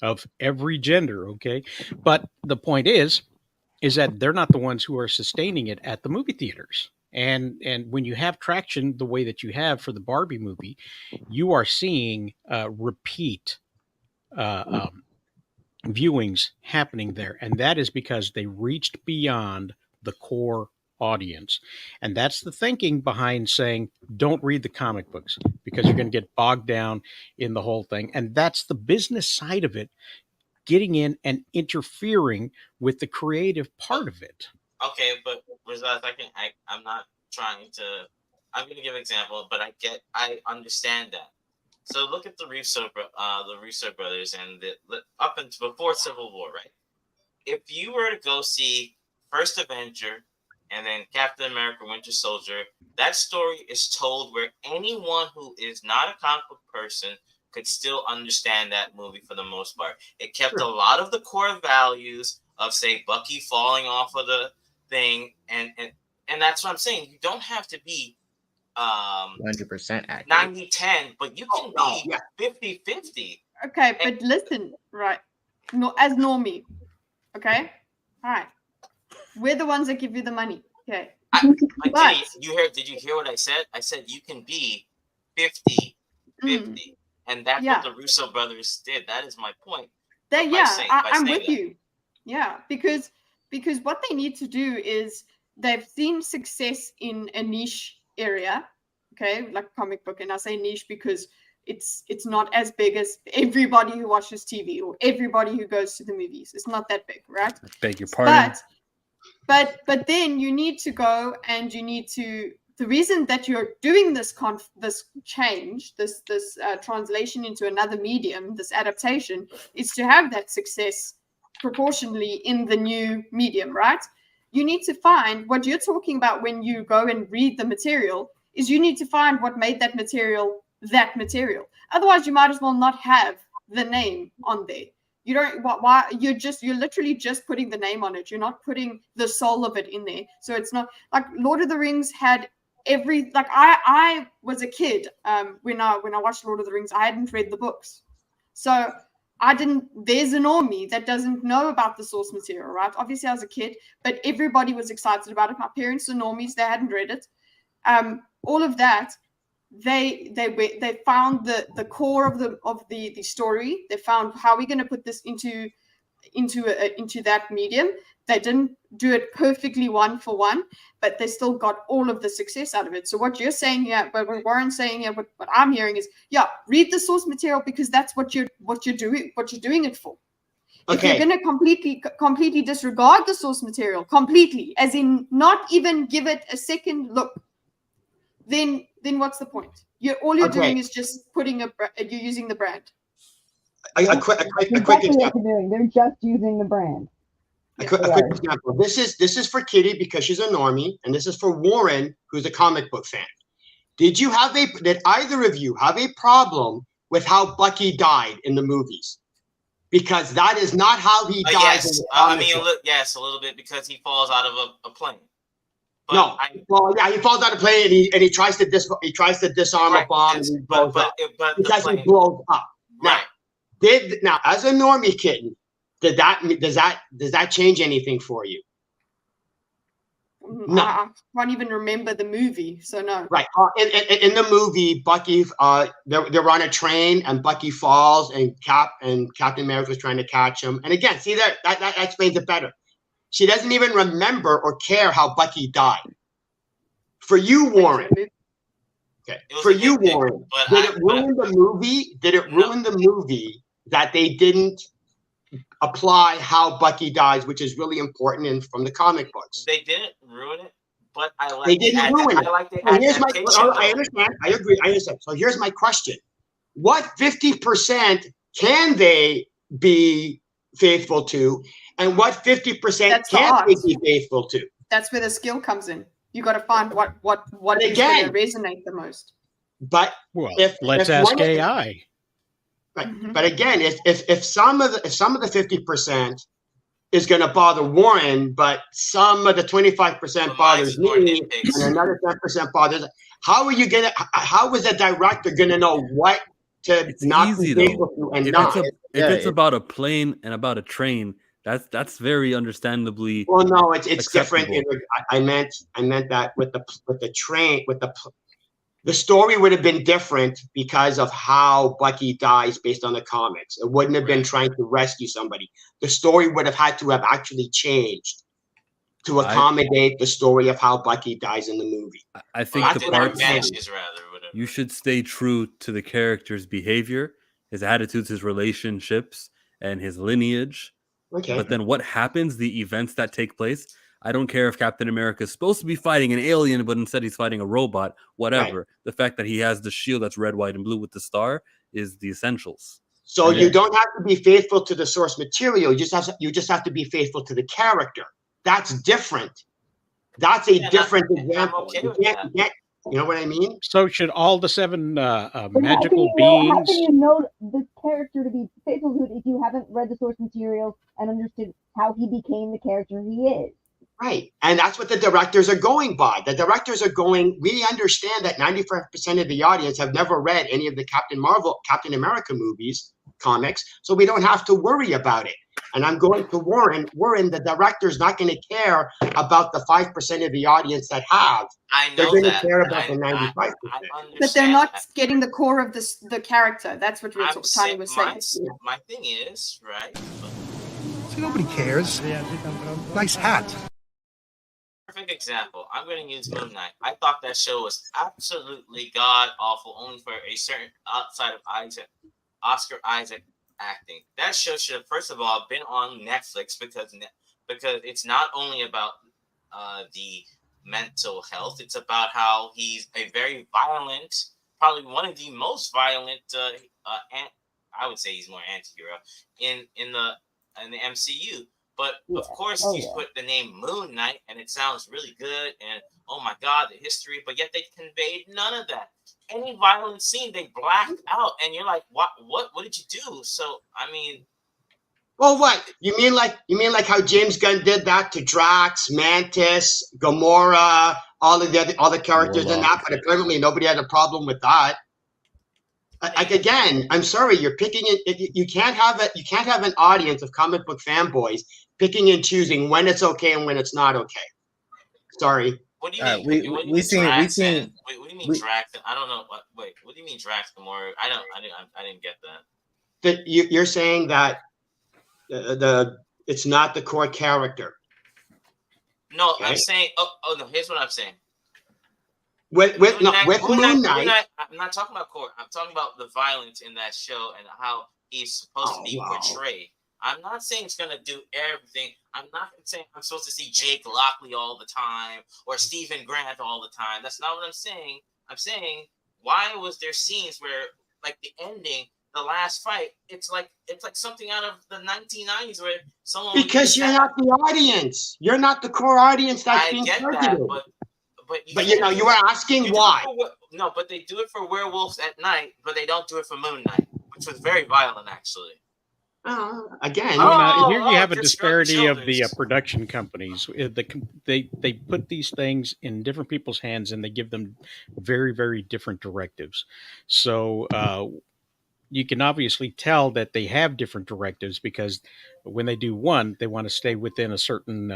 of every gender. Okay. But the point is that they're not the ones who are sustaining it at the movie theaters. And when you have traction the way that you have for the Barbie movie, you are seeing repeat viewings happening there. And that is because they reached beyond the core audience. And that's the thinking behind saying, don't read the comic books, because you're going to get bogged down in the whole thing. And that's the business side of it, getting in and interfering with the creative part of it. Okay, but I'm not trying to, I'm going to give an example, but I understand that. So look at the Russo brothers and up until before Civil War, right? If you were to go see First Avenger and then Captain America Winter Soldier, that story is told where anyone who is not a comic book person could still understand that movie for the most part. It kept a lot of the core values of, say, Bucky falling off of the thing, and that's what I'm saying. You don't have to be 100% accurate. 90-10, but you can be 50-50. Okay, but listen, right? No, as normie, okay? All right. We're the ones that give you the money. Okay. Did you hear what I said? I said you can be 50-50. And that's what the Russo brothers did. That is my point. I'm with you. Yeah, because what they need to do is they've seen success in a niche area, okay, like comic book. And I say niche because it's not as big as everybody who watches TV or everybody who goes to the movies. It's not that big, right? I beg your pardon. But then you need to go and you need to. The reason that you're doing this change, this translation into another medium, this adaptation, is to have that success proportionally in the new medium, right? You need to find what you're talking about when you go and read the material. Is you need to find what made that material. Otherwise, you might as well not have the name on there. You don't. Why? You're literally just putting the name on it. You're not putting the soul of it in there. So it's not like Lord of the Rings had. I was a kid when I watched Lord of the Rings. I hadn't read the books, so I didn't. There's an army that doesn't know about the source material, right? Obviously, I was a kid, but everybody was excited about it. My parents are normies; they hadn't read it. All of that, they found the core of the story. They found how we're going to put this into that medium. They didn't do it perfectly one for one, but they still got all of the success out of it. So what you're saying here, but what Warren's saying here, what I'm hearing is, read the source material because that's what you're doing it for. Okay. If you're going to completely disregard the source material completely, as in not even give it a second look, then what's the point? All you're doing is just you're using the brand. A quick example. They're just using the brand. A quick example. This is for Kitty because she's a normie, and this is for Warren, who's a comic book fan. Did either of you have a problem with how Bucky died in the movies? Because that is not how he dies. Yes, yes, a little bit because he falls out of a plane. But he falls out of a plane and he tries to disarm a bomb and he blows up because he blows up. Now, as a normie kitten, does that change anything for you? No. I can't even remember the movie, so no. Right. In the movie, Bucky, they're on a train and Bucky falls, and Captain America was trying to catch him. And again, see that explains it better. She doesn't even remember or care how Bucky died. For you, Warren. Okay. For you, Warren. Did it ruin the movie? Did it ruin the movie that they didn't apply how Bucky dies, which is really important from the comic books? They didn't ruin it, but I like. They didn't ruin it. I like the adaptation. I understand. I agree. I understand. So here's my question: what 50% can they be faithful to, and what 50% can't they be faithful to? That's where the skill comes in. You got to find what is going to resonate the most. But let's ask AI. Right. Mm-hmm. But again, if some of the 50% is going to bother Warren, but some of the 25% bothers me, and another 10% bothers, how is the director going to know what to not be faithful to and not? If it's about a plane and about a train, that's very understandably. Well, no, it's different. I meant that with the train, the story would have been different because of how Bucky dies based on the comics. It wouldn't have been trying to rescue somebody. The story would have had to have actually changed to accommodate the story of how Bucky dies in the movie. I think the part you should stay true to the character's behavior, his attitudes, his relationships, and his lineage. Okay. But then what happens, the events that take place, I don't care if Captain America is supposed to be fighting an alien, but instead he's fighting a robot, whatever. Right. The fact that he has the shield that's red, white, and blue with the star is the essentials. So you don't have to be faithful to the source material. You just have to be faithful to the character. That's different. That's a different example. You know what I mean? So should all the 7 magical beings? How can you know the character to be faithful to it if you haven't read the source material and understood how he became the character he is? Right. And that's what the directors are going by. The directors are going, we understand that 95% of the audience have never read any of the Captain America movies, comics, so we don't have to worry about it. And I'm going to Warren, the director's not going to care about the 5% of the audience that have. I know they're going to care about the 95%. But they're not getting the core of the character. That's what Tiny was saying. My thing is, right? See, nobody cares. Nice hat. Perfect example. I'm going to use Moon Knight. I thought that show was absolutely god awful, only for a certain outside of Oscar Isaac acting. That show should have, first of all, been on Netflix because it's not only about the mental health. It's about how he's a very violent, probably one of the most violent. I would say he's more anti-hero in the MCU. But of course, he's put the name Moon Knight, and it sounds really good. And oh my God, the history. But yet they conveyed none of that. Any violent scene they blacked out, and you're like, what did you do? So I mean, well, what you mean like how James Gunn did that to Drax, Mantis, Gamora, all the characters in that, but apparently nobody had a problem with that. Like again, I'm sorry, you're picking it. You can't have an audience of comic book fanboys picking and choosing when it's okay and when it's not okay. Sorry. What do you mean? What do you mean Drax? I don't know. Wait, what do you mean Drax Gamora? I didn't get that. That you're saying that it's not the core character. No, okay. I'm saying. Oh no. Here's what I'm saying. With Moon Knight, I'm not talking about core. I'm talking about the violence in that show and how he's supposed to be portrayed. I'm not saying it's gonna do everything. I'm not saying I'm supposed to see Jake Lockley all the time or Stephen Grant all the time. That's not what I'm saying. I'm saying why was there scenes where like the ending, the last fight, it's like something out of the 1990s where someone because you're not the audience. You're not the core audience that's being targeted. But you know, you were asking why. No, but they do it for Werewolves at Night, but they don't do it for Moon Knight, which was very violent, actually. Again, here you have a disparity of the production companies. They put these things in different people's hands, and they give them very, very different directives. So you can obviously tell that they have different directives because when they do one, they want to stay within a certain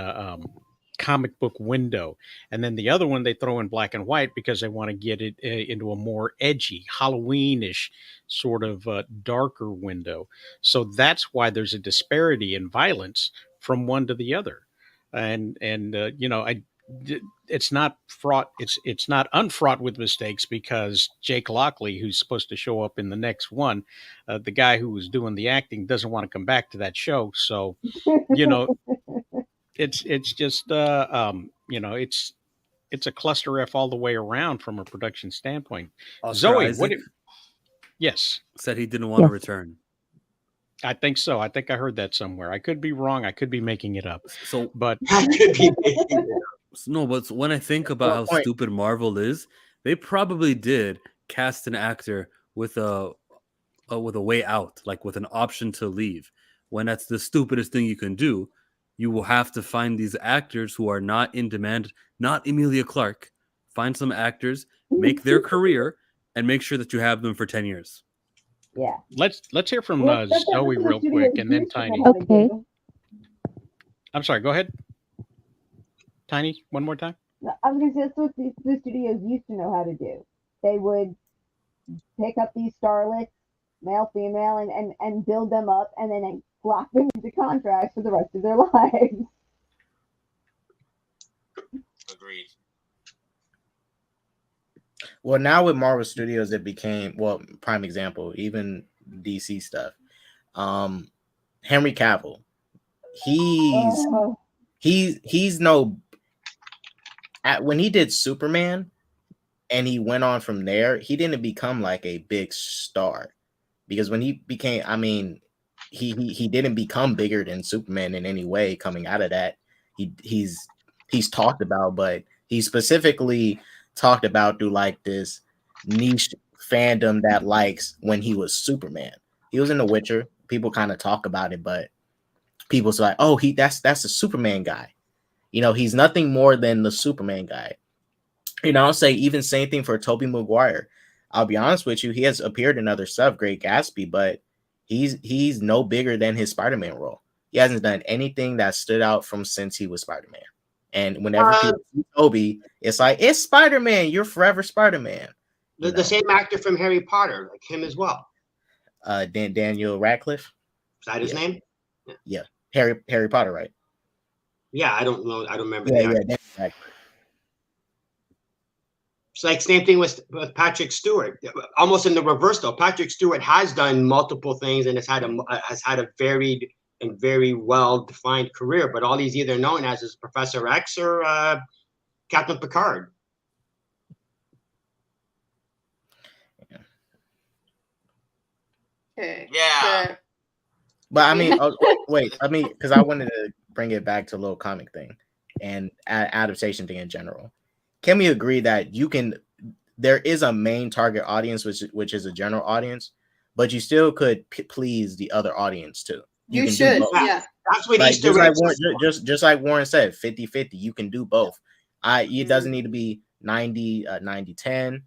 comic book window, and then the other one they throw in black and white because they want to get it into a more edgy, Halloweenish sort of darker window. So that's why there's a disparity in violence from one to the other, and it's not fraught. It's not unfraught with mistakes because Jake Lockley, who's supposed to show up in the next one, the guy who was doing the acting doesn't want to come back to that show. So, it's just it's a cluster F all the way around from a production standpoint. Oscar Zoe, Isaac yes, said he didn't want to return. I think so. I think I heard that somewhere. I could be wrong. I could be making it up. So, but I could be making it up. No, but when I think about how stupid Marvel is, they probably did cast an actor with a way out, like with an option to leave. When that's the stupidest thing you can do, you will have to find these actors who are not in demand, not Emilia Clarke. Find some actors, make their career, and make sure that you have them for 10 years. Yeah. Let's hear from Zoe real quick, and then Tiny. Okay. I'm sorry. Go ahead. Tiny, one more time. I was going to say that's what the studios used to know how to do. They would pick up these starlets, male, female, and build them up, and then lock them into contracts for the rest of their lives. Agreed. Well, now with Marvel Studios, it became prime example, even DC stuff. Henry Cavill, he's no. When he did Superman, and he went on from there, he didn't become like a big star, because when he became, he didn't become bigger than Superman in any way coming out of that. He's talked about, but he specifically talked about through like this niche fandom that likes when he was Superman. He was in The Witcher. People kind of talk about it, but people's like, oh, that's a Superman guy. He's nothing more than the Superman guy. I'll say even same thing for Tobey Maguire. I'll be honest with you, he has appeared in other stuff, Great Gatsby, but he's no bigger than his Spider-Man role. He hasn't done anything that stood out from since he was Spider-Man. And whenever people see Tobey, it's like, it's Spider-Man. You're forever Spider-Man. The same actor from Harry Potter, like him as well. Daniel Radcliffe. Is that his name? Yeah. Harry Potter, right? Yeah, I don't know. I don't remember. Yeah. It's like same thing with Patrick Stewart. Almost in the reverse, though. Patrick Stewart has done multiple things and has had a varied and very well defined career. But all he's either known as is Professor X or Captain Picard. Okay. Yeah. But wait, because I wanted to bring it back to a little comic thing and adaptation thing in general. Can we agree that there is a main target audience, which is a general audience, but you still could please the other audience too? You should, yeah. That's what just like Warren said, 50-50. You can do both. It doesn't need to be 90-10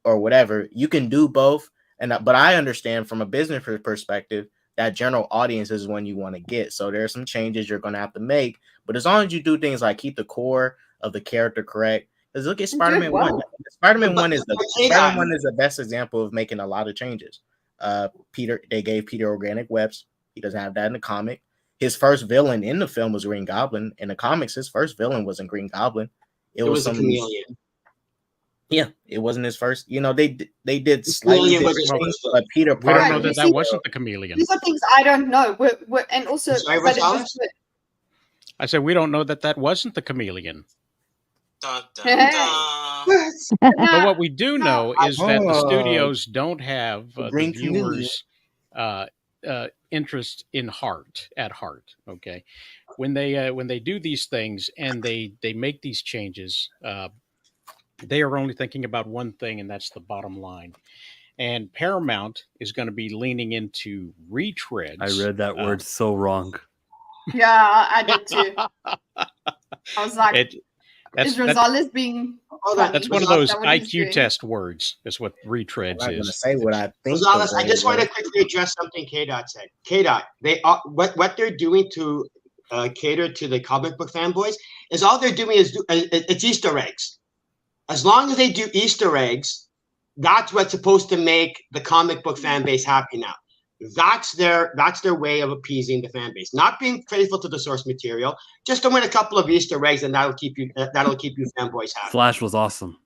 or whatever. You can do both. But I understand from a business perspective that general audience is one you want to get. So there are some changes you're going to have to make. But as long as you do things like keep the core of the character correct, because look at Spider-Man 1. Spider-Man 1 is the best example of making a lot of changes. They gave Peter organic webs. He doesn't have that in the comic. His first villain in the film was Green Goblin. In the comics, his first villain wasn't Green Goblin. It was a chameleon. Yeah, it wasn't his first. They did slightly different things, but Peter Parker. We don't know that wasn't the chameleon. These are things I don't know. And also, I said we don't know that wasn't the chameleon. Dun, dun, dun. But what we do know is that the studios don't have the viewers' interest at heart. Okay, when they do these things and they make these changes, they are only thinking about one thing, and that's the bottom line. And Paramount is going to be leaning into retreads. I read that word so wrong. Yeah, I did too. I was like, is Rosales being funny? That's one of those IQ test words. Is what retreads is. I'm going to say what I think. Rosales, I just want to quickly address something KDOT said. KDOT, what they're doing to cater to the comic book fanboys is all they're doing is it's Easter eggs. As long as they do Easter eggs, that's what's supposed to make the comic book fan base happy now. That's their way of appeasing the fan base. Not being faithful to the source material, just throw in a couple of Easter eggs, and that'll keep you fanboys happy. Flash was awesome.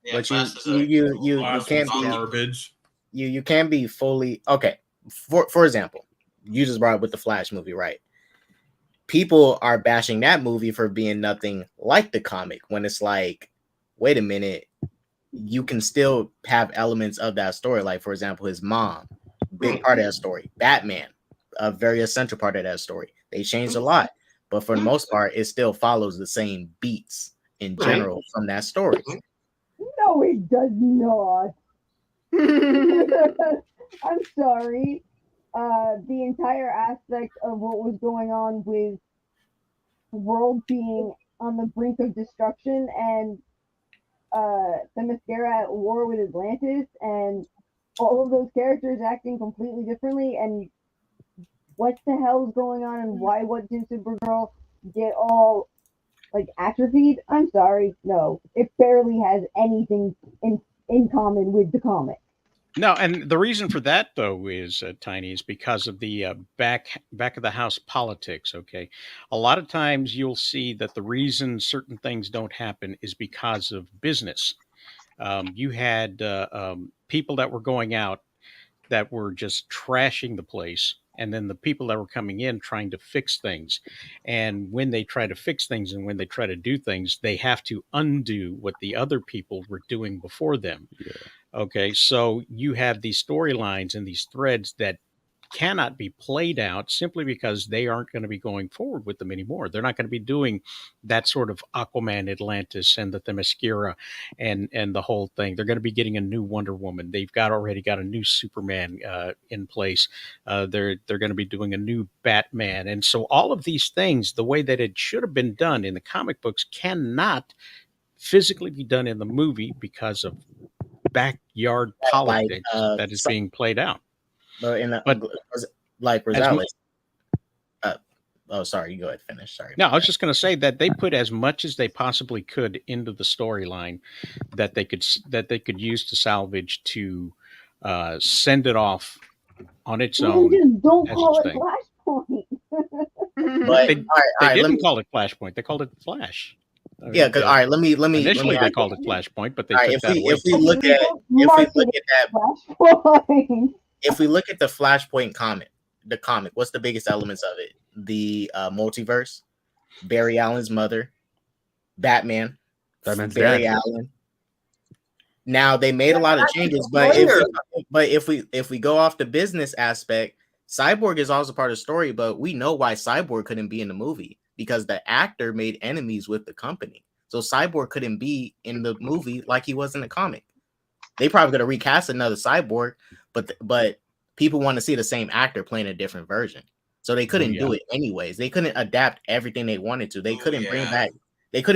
Yeah, but you can't be garbage. You can't be fully okay. For example, you just brought up with the Flash movie, right? People are bashing that movie for being nothing like the comic when it's like, wait a minute, you can still have elements of that story. Like, for example, his mom, big part of that story. Batman, a very essential part of that story. They changed a lot, but for the most part, it still follows the same beats in general from that story. No, it does not. I'm sorry. The entire aspect of what was going on with the world being on the brink of destruction and Themyscira at war with Atlantis and all of those characters acting completely differently and what the hell is going on and what did Supergirl get all like atrophied? I'm sorry, no. It barely has anything in common with the comic. No, and the reason for that, though, is Tiny, is because of the back of the house politics. Okay, a lot of times you'll see that the reason certain things don't happen is because of business. You had people that were going out that were just trashing the place, and then the people that were coming in trying to fix things. And when they try to fix things and when they try to do things, they have to undo what the other people were doing before them. Yeah. Okay, so you have these storylines and these threads that cannot be played out simply because they aren't going to be going forward with them anymore. They're not going to be doing that sort of Aquaman, Atlantis, and the Themyscira and the whole thing. They're going to be getting a new Wonder Woman. They've already got a new Superman in place. They're going to be doing a new Batman, and so all of these things, the way that it should have been done in the comic books, cannot physically be done in the movie because of backyard politics that is being played out. But like Rosales. Oh, sorry. You go ahead. Finish. Sorry. No, I was just going to say that they put as much as they possibly could into the storyline that they could use to salvage to send it off on its own. Just don't call it Flashpoint. But they didn't call it Flashpoint. They called it Flash. Yeah, because all right, let me. Initially, they called it Flashpoint, but they took that away. If we look at the Flashpoint comic, what's the biggest elements of it? The multiverse, Barry Allen's mother, Batman's Barry dad. Allen. Now they made a lot of changes, but if we go off the business aspect, Cyborg is also part of the story, but we know why Cyborg couldn't be in the movie. Because the actor made enemies with the company. So Cyborg couldn't be in the movie like he was in the comic. They probably could have recast another Cyborg, but people want to see the same actor playing a different version. So they couldn't do it anyways. They couldn't adapt everything they wanted to. They couldn't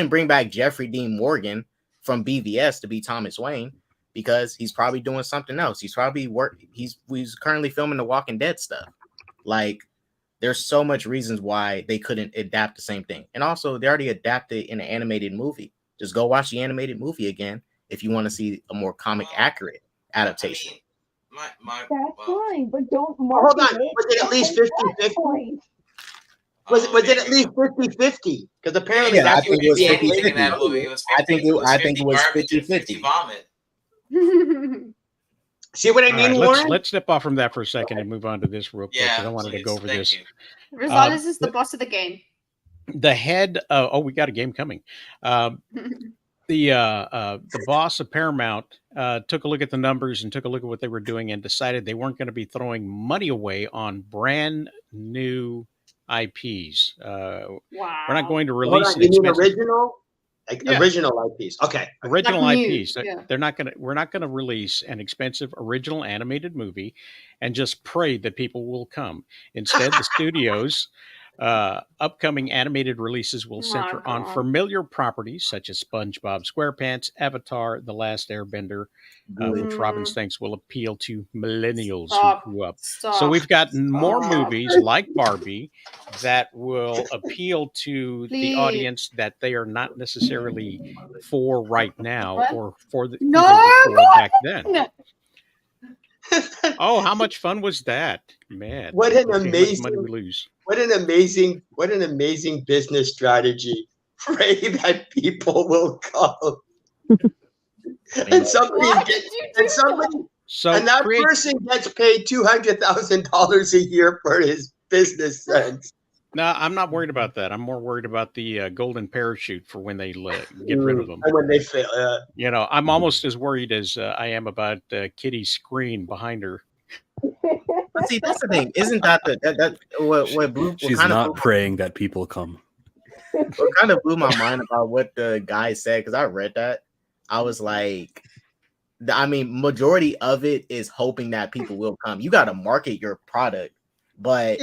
bring back Jeffrey Dean Morgan from BVS to be Thomas Wayne because he's probably doing something else. He's probably he's currently filming the Walking Dead stuff. Like, there's so much reasons why they couldn't adapt the same thing. And also, they already adapted in an animated movie. Just go watch the animated movie again if you want to see a more comic accurate adaptation. That's fine, but don't hold on. Was it at least 50-50? Was it at least 50-50? Because apparently I think it was 50-50. I think it was 50-50. See what I mean, Warren? Let's step off from that for a second and move on to this real quick. I wanted to go over this. Rosales is the boss of the game. The head. We got a game coming. The boss of Paramount took a look at the numbers and took a look at what they were doing and decided they weren't going to be throwing money away on brand new IPs. Wow. We're not going to release original. Original IPs. Okay. Original IPs. We're not going to release an expensive original animated movie and just pray that people will come. Instead, the studios Upcoming animated releases will center on familiar properties such as SpongeBob SquarePants, Avatar, The Last Airbender, which Robbins thinks will appeal to millennials who grew up. So we've got more movies like Barbie that will appeal to the audience that they are not necessarily for right now or for the even before back then. Oh, how much fun was that, man? What an How much amazing money we lose. what an amazing business strategy. Pray that people will come. And that person gets paid $200,000 a year for his business sense. No, I'm not worried about that. I'm more worried about the golden parachute for when they get rid of them. And when they fail, you know, I'm almost as worried as I am about Kitty's screen behind her. But see, that's the thing. Isn't that what blew? She's not praying that people come. What kind of blew my mind about what the guy said, because I read that, I was like, I mean, majority of it is hoping that people will come. You got to market your product, but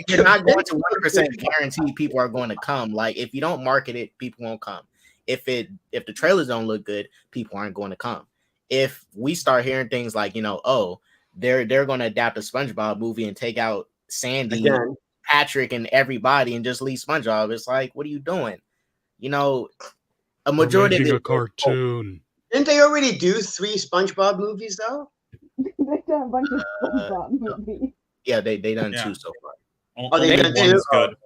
you're not going to 100% guarantee people are going to come. Like, if you don't market it, people won't come. If the trailers don't look good, people aren't going to come. If we start hearing things like, oh, they're going to adapt a SpongeBob movie and take out Sandy, Patrick, and everybody and just leave SpongeBob, it's like, what are you doing? A majority of a cartoon. Didn't they already do 3 SpongeBob movies though? They've done a bunch of SpongeBob movies. Yeah, they done 2 so far. Oh, they done 2. Good.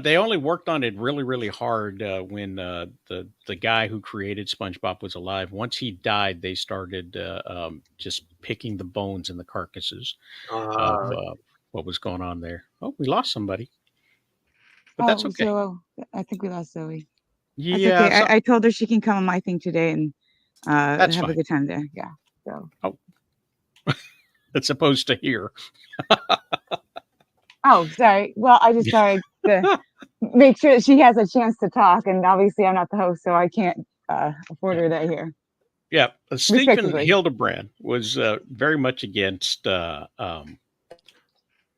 They only worked on it really, really hard when the guy who created SpongeBob was alive. Once he died, they started just picking the bones and the carcasses of what was going on there. Oh, we lost somebody, but that's okay. So I think we lost Zoe. Yeah, that's okay. I told her she can come on my thing today and have fine. a good time there. Yeah. So. Oh, that's supposed to hear. Oh, sorry. Well, I just started to make sure that she has a chance to talk, and obviously I'm not the host, so I can't afford her that here. Yeah, Stephen Hildebrand was very much against.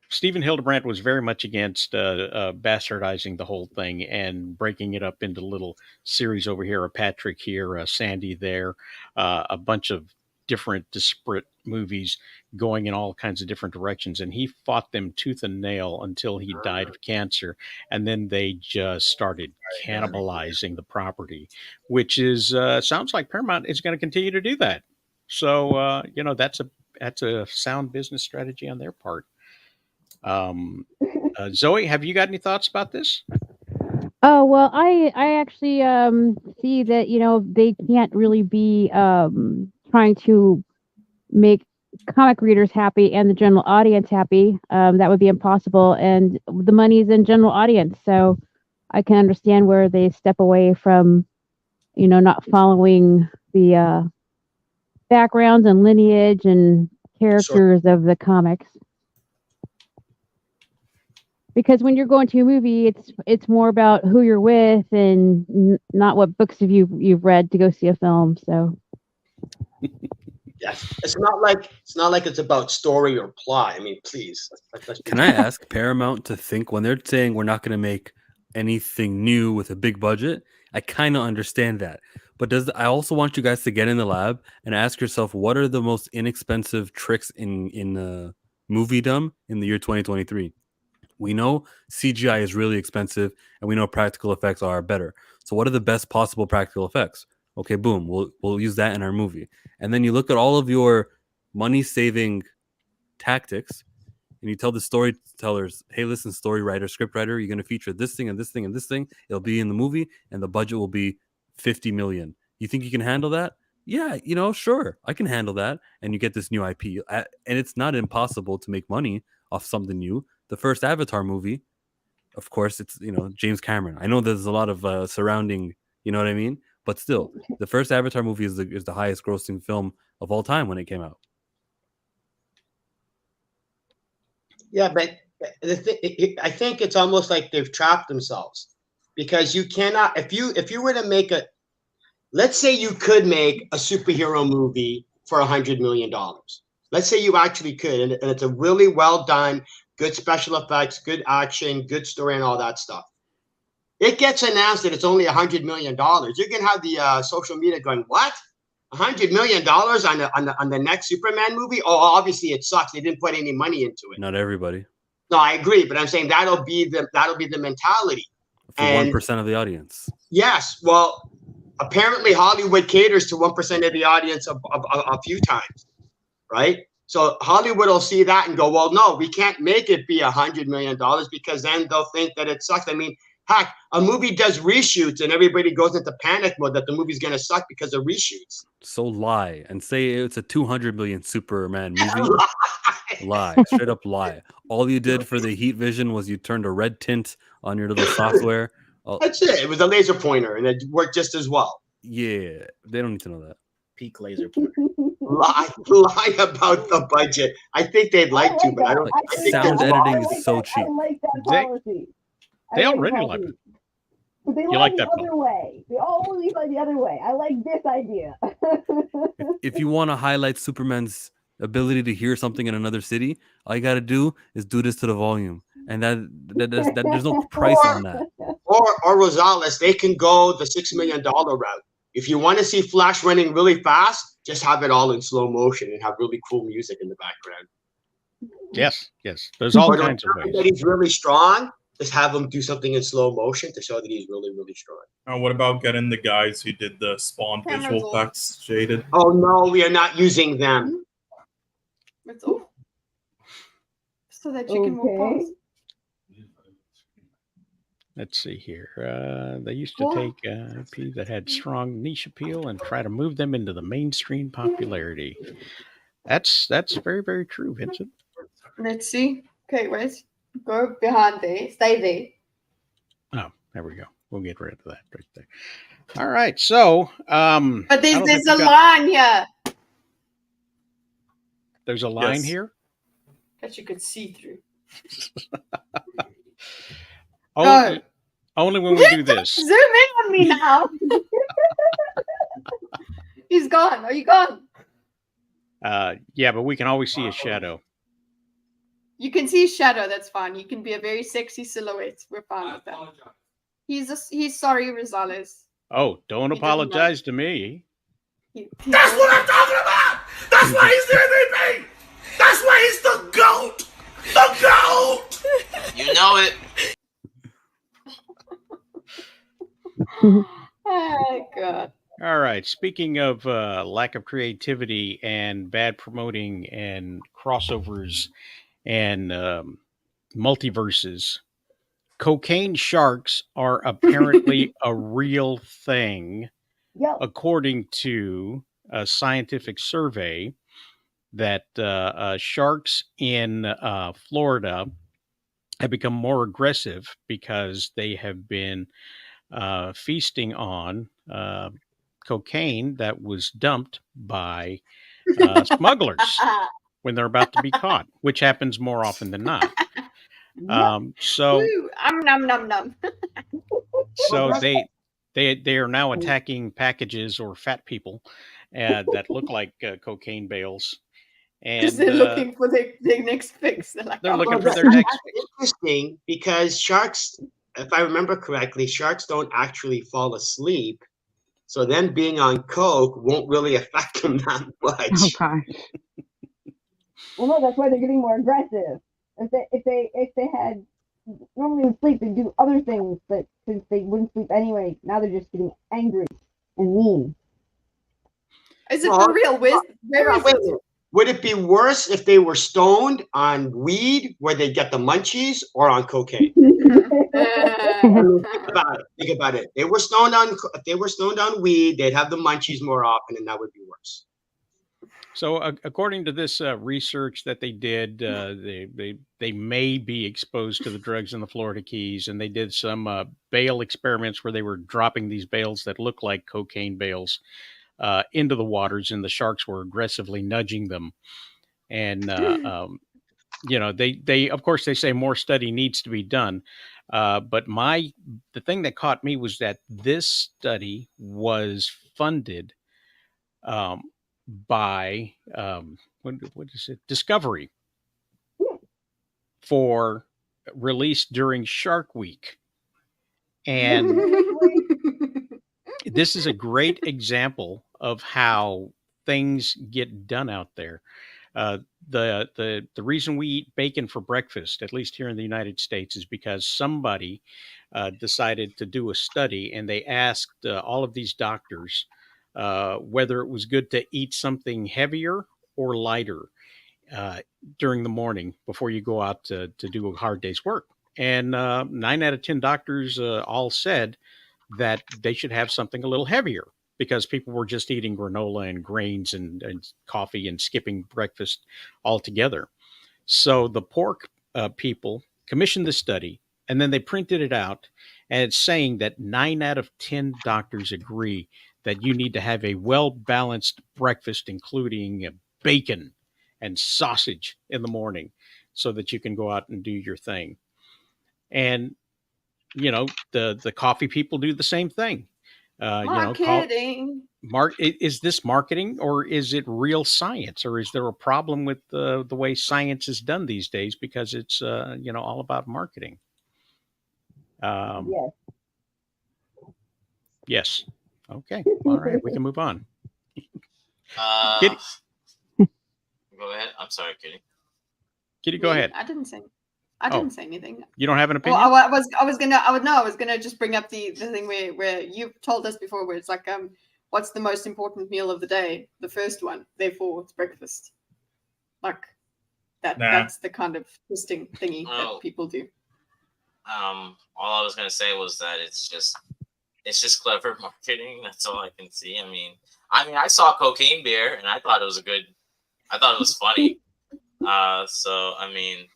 Stephen Hildebrand was very much against bastardizing the whole thing and breaking it up into little series over here, a Patrick here, a Sandy there, a bunch of different disparate movies going in all kinds of different directions. And he fought them tooth and nail until he died of cancer. And then they just started cannibalizing the property, which is sounds like Paramount is going to continue to do that. So, that's a sound business strategy on their part. Zoe, have you got any thoughts about this? Oh, well, I actually see that, they can't really be trying to make comic readers happy and the general audience happy. That would be impossible. And the money is in general audience. So I can understand where they step away from, not following the backgrounds and lineage and characters of the comics. Because when you're going to a movie, it's more about who you're with and not what books have you've read to go see a film. So yes, it's not like it's about story or plot. I mean, please. Can I ask Paramount to think when they're saying we're not going to make anything new with a big budget? I kind of understand that, but I also want you guys to get in the lab and ask yourself what are the most inexpensive tricks in moviedom in the year 2023. We know CGI is really expensive, and we know practical effects are better. So what are the best possible practical effects? Okay, boom, we'll use that in our movie. And then you look at all of your money-saving tactics, and you tell the storytellers, hey, listen, story writer, script writer, you're going to feature this thing and this thing and this thing. It'll be in the movie, and the budget will be $50 million. You think you can handle that? Yeah, sure, I can handle that. And you get this new IP. And it's not impossible to make money off something new. The first Avatar movie, of course, it's, James Cameron. I know there's a lot of surrounding, you know what I mean? But still, the first Avatar movie is the highest grossing film of all time when it came out. Yeah, but I think it's almost like they've trapped themselves, because you cannot, if you were to make let's say you could make a superhero movie for $100 million. Let's say you actually could, and it's a really well done, good special effects, good action, good story, and all that stuff. It gets announced that it's only $100 million. You can have the social media going, what? $100 million on the next Superman movie? Oh, obviously it sucks. They didn't put any money into it. Not everybody. No, I agree, but I'm saying that'll be the mentality for 1% of the audience. Yes, well, apparently Hollywood caters to 1% of the audience a few times, right? So Hollywood will see that and go, well, no, we can't make it be $100 million because then they'll think that it sucks. I mean, heck, a movie does reshoots and everybody goes into panic mode that the movie's going to suck because of reshoots. So lie and say it's a 200 million Superman movie. Lie, straight up lie. All you did for the heat vision was you turned a red tint on your little software. That's it. It was a laser pointer and it worked just as well. Yeah, they don't need to know that. Peak laser pointer. lie about the budget. I think they'd like to, but I don't. Like, sound editing is so cheap. I like that policy. They already like it. But they You like like the that other way. They always like the other way. I like this idea. If you want to highlight Superman's ability to hear something in another city, all you got to do is do this to the volume, and that there's no price on that. Or Rosales, they can go the $6 million route. If you want to see Flash running really fast, just have it all in slow motion and have really cool music in the background. Yes. There's all kinds of ways. That he's really strong. Just have him do something in slow motion to show that he's really, really strong. What about getting the guys who did the Spawn visual effects shaded? Oh no, we are not using them. It's off. So that you can move past. Let's see here. They used to take IP that had strong niche appeal and try to move them into the mainstream popularity. That's very, very true, Vincent. Let's see. Okay, wait. Go behind there. Stay there. Oh, there we go. We'll get rid of that right there. All right. So, but there's a line here. There's a line here that you could see through. Only when we do this. Zoom in on me now. He's gone. Are you gone? Yeah, but we can always see a shadow. You can see shadow. That's fine. You can be a very sexy silhouette. We're fine with that. He's sorry, Rosales. Oh, don't apologize to me. That's what I'm talking about. That's why he's the MVP. That's why he's the GOAT. The GOAT. You know it. Oh, God. All right. Speaking of lack of creativity and bad promoting and crossovers and multiverses, cocaine sharks are apparently a real thing, according to a scientific survey that sharks in Florida have become more aggressive because they have been feasting on cocaine that was dumped by smugglers when they're about to be caught, which happens more often than not. So num num num. So they are now attacking packages or fat people that look like cocaine bales. And they're looking for their next fix. They're looking for their next fix. Interesting, because sharks, if I remember correctly, sharks don't actually fall asleep. So them being on coke won't really affect them that much. Oh gosh. Well, no, that's why they're getting more aggressive. If they had normally would sleep, they'd do other things, but since they wouldn't sleep anyway, now they're just getting angry and mean. Is it for real? Would it be worse if they were stoned on weed, where they get the munchies, or on cocaine? Think about it. If they were stoned on weed, they'd have the munchies more often, and that would be worse. So, according to this research that they did, they may be exposed to the drugs in the Florida Keys, and they did some bale experiments where they were dropping these bales that look like cocaine bales into the waters, and the sharks were aggressively nudging them. And they of course they say more study needs to be done. But the thing that caught me was that this study was funded by what is it? Discovery for release during Shark Week. And this is a great example of how things get done out there. The reason we eat bacon for breakfast, at least here in the United States, is because somebody decided to do a study, and they asked all of these doctors whether it was good to eat something heavier or lighter during the morning before you go out to do a hard day's work. And 9 out of 10 doctors all said that they should have something a little heavier because people were just eating granola and grains and coffee and skipping breakfast altogether. So the pork people commissioned the study, and then they printed it out, and it's saying that 9 out of 10 doctors agree that you need to have a well-balanced breakfast, including bacon and sausage in the morning so that you can go out and do your thing. And, you know, the coffee people do the same thing. Marketing. Is this marketing, or is it real science, or is there a problem with the way science is done these days because it's all about marketing? Yes. Yes. Okay. All right. We can move on. Kitty. Go ahead. I'm sorry, Kitty. Kitty, go ahead. I didn't say anything. You don't have an opinion? Well, I was gonna just bring up the thing where you've told us before, where it's like, what's the most important meal of the day? The first one, therefore it's breakfast. Like that. Nah. That's the kind of twisting thingy that people do. All I was gonna say was that it's just clever marketing. That's all I can see. I mean, I saw Cocaine Bear and I thought it was funny. So I mean,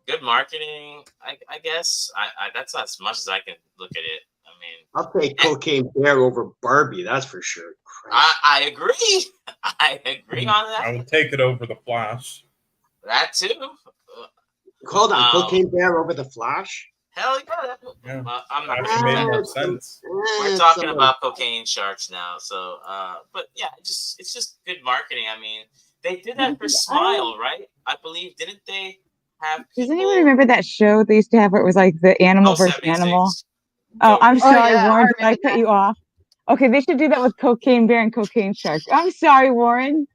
good marketing, I guess. I that's as much as I can look at it. I mean, I'll take Cocaine Bear over Barbie. That's for sure. I agree. I agree on that. I would take it over the Flash. That too. Hold on, Cocaine Bear over the Flash. Hell yeah! I'm not. That made more sense. We're talking about cocaine sharks now, so but yeah, it's just good marketing. I mean, they did that for Smile, right? I believe, didn't they have? Does anyone remember that show they used to have where it was like the animal versus 76. animal? Oh, I'm sorry, yeah, Warren. I Did I cut you off? Okay, they should do that with Cocaine Bear and Cocaine Shark. I'm sorry, Warren.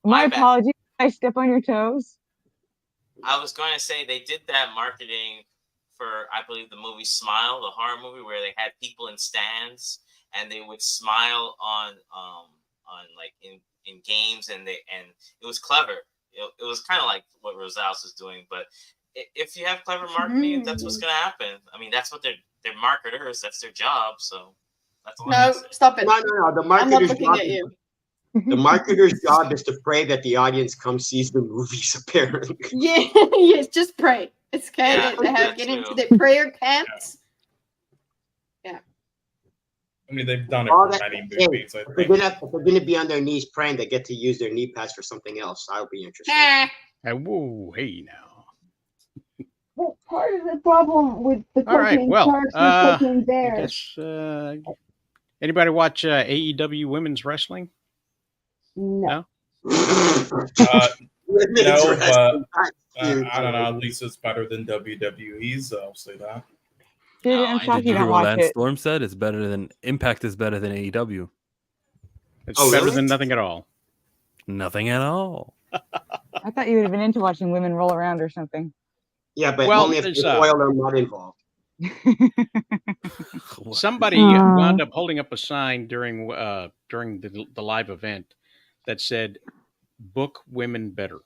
My bad. apologies. Did I step on your toes? I was going to say they did that marketing for, I believe, the movie Smile, the horror movie, where they had people in stands and they would smile on like in games, and it was clever. It was kind of like what Rosales is doing, but if you have clever marketing, that's what's going to happen. I mean, that's what they're marketers. That's their job. So that's all. No, stop it. No. The I'm not marketer's looking job. at you. The marketer's job is to pray that the audience comes sees the movies. Apparently. Yeah. Yes. Just pray. It's okay. Yeah, they have that get too. into their prayer camps. Yeah. I mean, they've done it All for that- many hey, movies. I If they're think. gonna be on their knees praying, they get to use their knee pads for something else. I'll be interested. Whoa, hey now. Well, part of the problem with the All right, Cocaine well, Sharks and Cocaine I Bear. guess anybody watch AEW women's wrestling? No. No, Women's wrestling, but that's I don't know. At huge. least it's better than WWE's. I'll say that. Dude, No, I'm I shocked Did you you hear don't what watch Lance it. Storm said? It's better than Impact is better than AEW. It's Oh, better really? than nothing at all. Nothing at all. I thought you would have been into watching women roll around or something. Yeah, but Well, only if there's, there's oil or mud involved. Somebody wound up holding up a sign during the live event that said "Book women better,"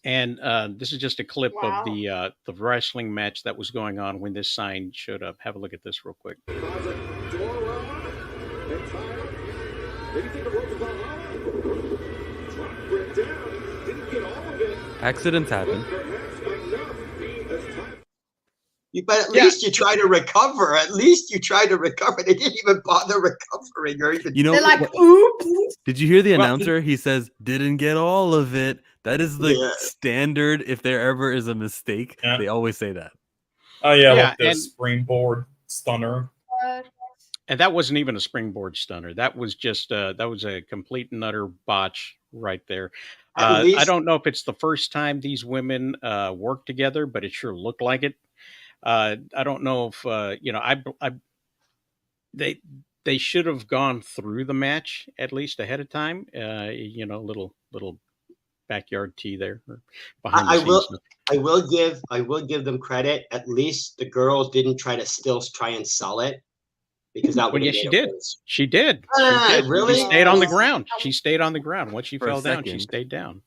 and this is just a clip of the wrestling match that was going on when this sign showed up. Have a look at this real quick. Accidents happen. But at least you try to recover. At least you try to recover. They didn't even bother recovering or even. You know, They're like, what- oops. Did you hear the announcer? He says, "Didn't get all of it." That is the Yeah. standard. If there ever is a mistake, Yeah. they always say that. Oh yeah, Yeah, like the and- springboard stunner. And that wasn't even a springboard stunner. That was just that was a complete and utter botch right there. At I least don't know if it's the first time these women work together, but it sure looked like it. I don't know if they they should have gone through the match at least ahead of time. Little backyard tea there, or behind the I scenes will stuff. I will give them credit. At least the girls didn't try and sell it, because that Well, would have yes, made she it did. worse. She did. Really? She stayed on the ground. She stayed on the ground. Once she For a fell down, she second. stayed down.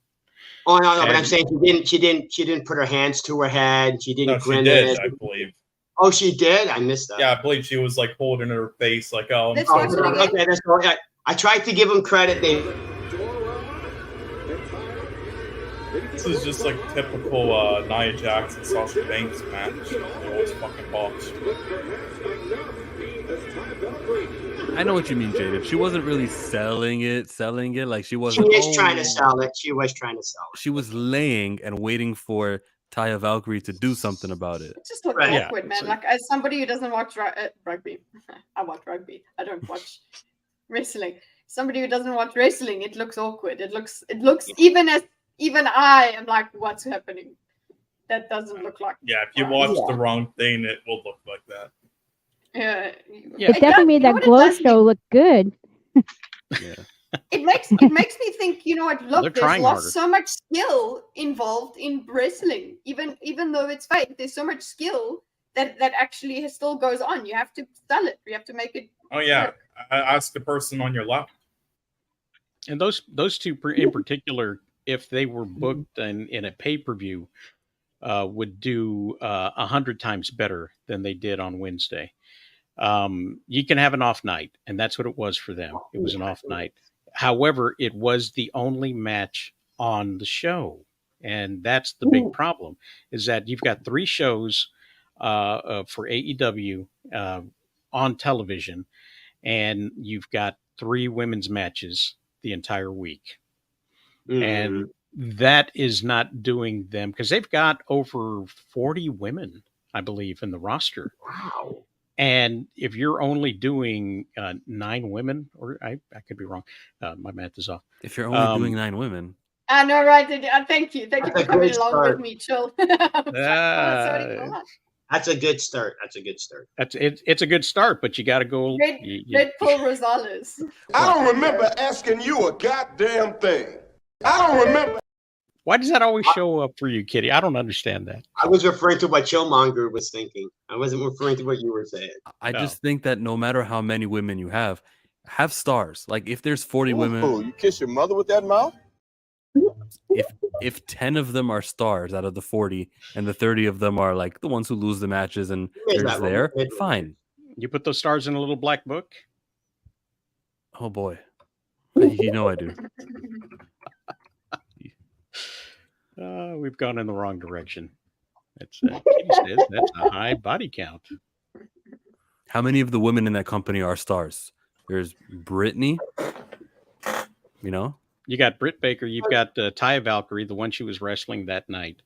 Oh no, but I'm And saying she didn't put her hands to her head. She didn't No, she grimace. did, I believe. Oh, she did. I missed that. Yeah, I believe she was like holding her face, like, "Oh, I'm Let's so watch it sorry." again. Okay, that's all right. I tried to give them credit. This is just like typical Nia Jax and Sasha Banks match. They always fucking botch. I know what you mean, Jade. If she wasn't really selling it, like she She wasn't. is trying to sell it. She was trying to sell it. She was laying and waiting for Taya Valkyrie to do something about it. It just looked Right. awkward, man. Like, as somebody who doesn't watch rugby, I watch rugby. I don't watch wrestling. Somebody who doesn't watch wrestling, it looks awkward. It looks even I am like, what's happening? That doesn't look like. Yeah, if you watch the wrong thing, it will look like that. Yeah, It definitely made that glow show look good. It makes me think, look, They're there's trying harder. so much skill involved in wrestling. Even though it's fake, there's so much skill that actually still goes on. You have to sell it. You have to make it. Oh yeah, ask the person on your left. And those two in particular, if they were booked in a pay-per-view, would do 100 times better than they did on Wednesday. You can have an off night, and that's what it was for them. It was an off night. However, it was the only match on the show, and that's the big problem, is that you've got 3 shows for AEW on television, and you've got 3 women's matches the entire week. And that is not doing them, because they've got over 40 women, I believe, in the roster. Wow. And if you're only doing 9 women, or I could be wrong, my math is off. If you're only doing 9 women, I know, right? Thank you for coming along start. with me, Chill. That's a good start. That's a good start. It's a good start, but you got to go. Red Bull Rosales. I don't remember asking you a goddamn thing. I don't remember. Why does that always show up for you, Kitty? I don't understand that. I was referring to what Chillmonger was thinking. I wasn't referring to what you were saying. I just think that no matter how many women you have stars. Like if there's 40 women, You kiss your mother with that mouth? if 10 of them are stars out of the 40, and the 30 of them are like the ones who lose the matches and they're just there, fine. You put those stars in a little black book? Oh boy, you know I do. We've gone in the wrong direction. That's Kitty says that's a high body count. How many of the women in that company are stars? There's Brittany. You got Britt Baker. You've got Taya Valkyrie, the one she was wrestling that night.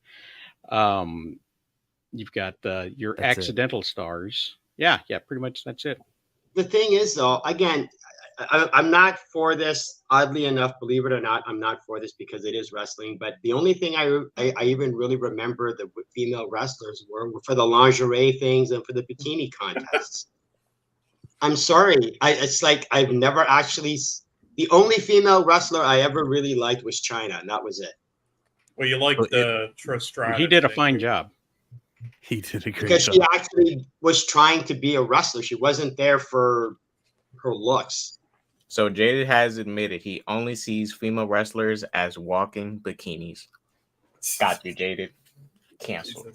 You've got your accidental stars. Yeah, pretty much that's it. The thing is, though, again, I'm not for this. Oddly enough, believe it or not, I'm not for this because it is wrestling. But the only thing I even really remember the female wrestlers were for the lingerie things and for the bikini contests. I'm sorry. It's like I've never actually. The only female wrestler I ever really liked was Chyna, and that was it. Well, you like the Trish Stratus. He did a fine job. He did a great Because job. she actually was trying to be a wrestler. She wasn't there for her looks. So Jaded has admitted he only sees female wrestlers as walking bikinis. Got you, Jaded. Cancel.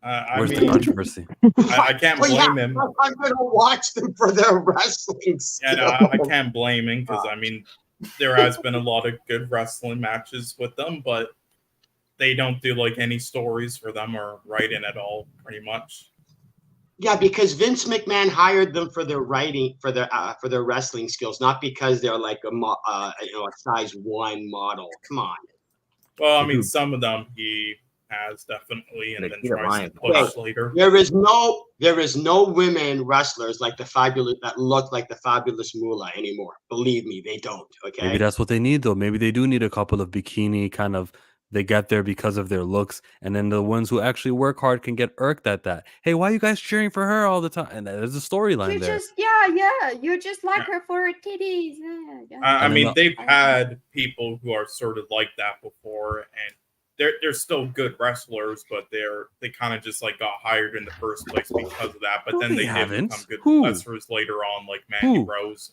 Where's the controversy? I can't blame him. I'm going to watch them for their wrestling skill. Yeah, no, I can't blame him because, I mean, there has been a lot of good wrestling matches with them, but they don't do like any stories for them or writing at all, pretty much. Yeah, because Vince McMahon hired them for their writing, for their wrestling skills, not because they're like a size 1 model. Come on. Well, I mean, some of them he has definitely, and then Peter tries Lion. to push later. There is no women wrestlers like the fabulous that look like the fabulous Moolah anymore. Believe me, they don't. Okay. Maybe that's what they need, though. Maybe they do need a couple of bikini kind of. They get there because of their looks, and then the ones who actually work hard can get irked at that. Hey, why are you guys cheering for her all the time? And there's a storyline there. You just like her for her titties. Yeah. I mean, they've had people who are sort of like that before, and they're still good wrestlers, but they kind of just like got hired in the first place because of that. But then they did become good wrestlers later on, like Mandy Rose.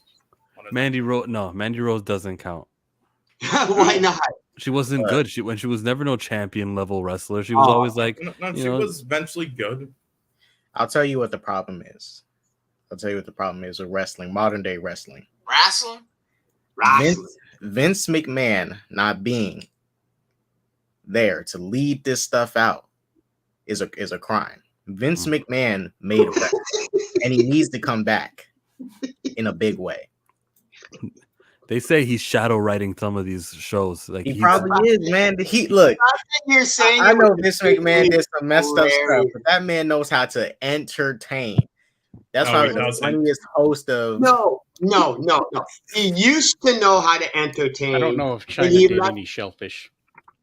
Mandy Rose doesn't count. Why not? She wasn't good. She was never no champion level wrestler. She was always like, she was eventually good. I'll tell you what the problem is. With wrestling, modern day wrestling. Vince McMahon not being there to lead this stuff out is a crime. Vince McMahon made it, and he needs to come back in a big way. They say he's shadow writing some of these shows. Like he probably is, man. Look. You're saying I know Vince McMahon did some messed up stuff, but that man knows how to entertain. That's why he's the funniest host of. No. He used to know how to entertain. I don't know if China did any shellfish.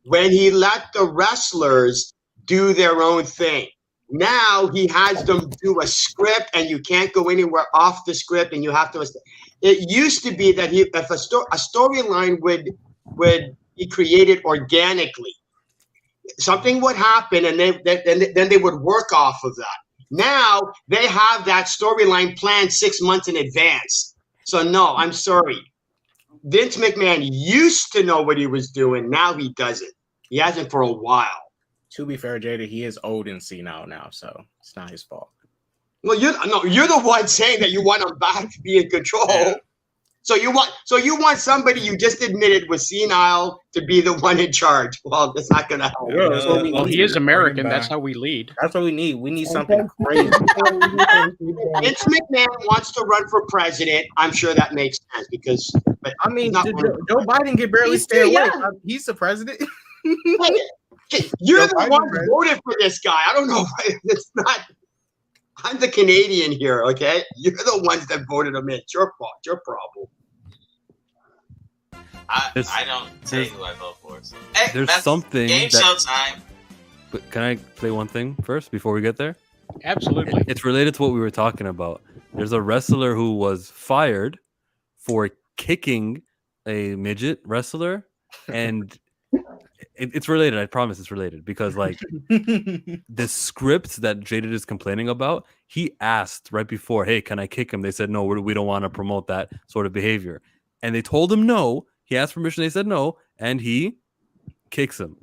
When he let the wrestlers do their own thing. Now he has them do a script, and you can't go anywhere off the script, and you have to. It used to be that if a storyline would be created organically, something would happen, and then they would work off of that. Now they have that storyline planned 6 months in advance. So no, I'm sorry. Vince McMahon used to know what he was doing. Now he doesn't. He hasn't for a while. To be fair, Jada, he is old and senile now, so it's not his fault. Well, you're the one saying that you want him back to be in control. Yeah. So you want somebody you just admitted was senile to be the one in charge. Well, that's not gonna happen. Well, he is American. That's how we lead. That's what we need. We need something crazy. Vince McMahon wants to run for president. I'm sure that makes sense because. But I mean, Joe Biden can barely stay away. He's the president. You're the one who voted for this guy. I don't know. It's not. I'm the Canadian here, okay? You're the ones that voted him in. It's your fault. Your problem. I don't tell you who I vote for. So. Hey, there's something. Game show time. But can I say one thing first before we get there? Absolutely. It's related to what we were talking about. There's a wrestler who was fired for kicking a midget wrestler, and it's related. I promise it's related because like the script that Jaded is complaining about, he asked right before, "Hey, can I kick him?" They said, "No, we don't want to promote that sort of behavior," and they told him no. He asked permission. They said no, and he kicks him.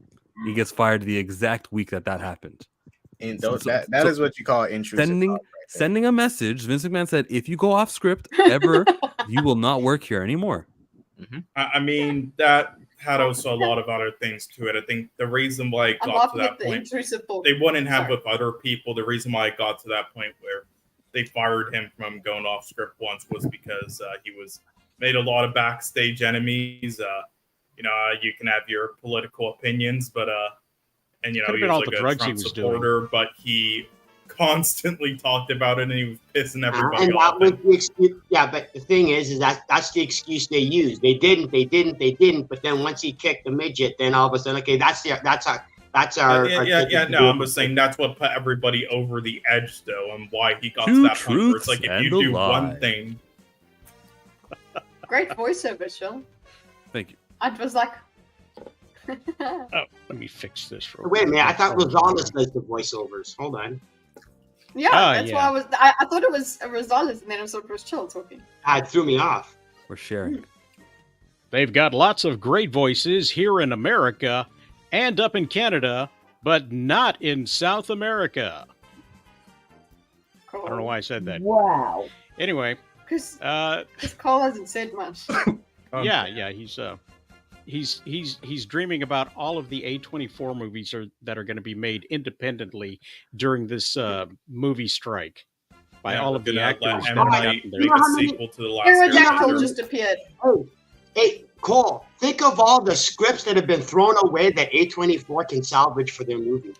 He gets fired the exact week that happened. And that is what you call intrusive. Sending a message. Vince McMahon said, "If you go off script ever, you will not work here anymore." Mm-hmm. I mean, that had also a lot of other things to it. I think the reason why it got to that point, they wouldn't have with other people. The reason why it got to that point where they fired him from going off script once was because he was made a lot of backstage enemies. You can have your political opinions, but and he was like a Trump supporter, but he constantly talked about it, and he was pissing everybody off. And that was the excuse. Yeah, but the thing is that's the excuse they used. They didn't. But then once he kicked the midget, then all of a sudden, okay, that's our. No, I'm just saying that's what put everybody over the edge, though, and why he got to that point where it's like if you do one thing. Great voiceover, Sean. Thank you. I was like. Oh, let me fix this. Wait a minute, I thought Rosales does the voiceovers. Hold on. Yeah, that's why I thought it was Rosales, and then I thought it was Chill talking. It threw me off. We're sharing. They've got lots of great voices here in America and up in Canada, but not in South America. Cool. I don't know why I said that. Wow. Anyway, because Cole hasn't said much. Yeah, he's dreaming about all of the A24 movies that are going to be made independently during this movie strike by all of the actors. Make a sequel to the last Jackal just appeared. Oh, hey, Cole, think of all the scripts that have been thrown away that A24 can salvage for their movies.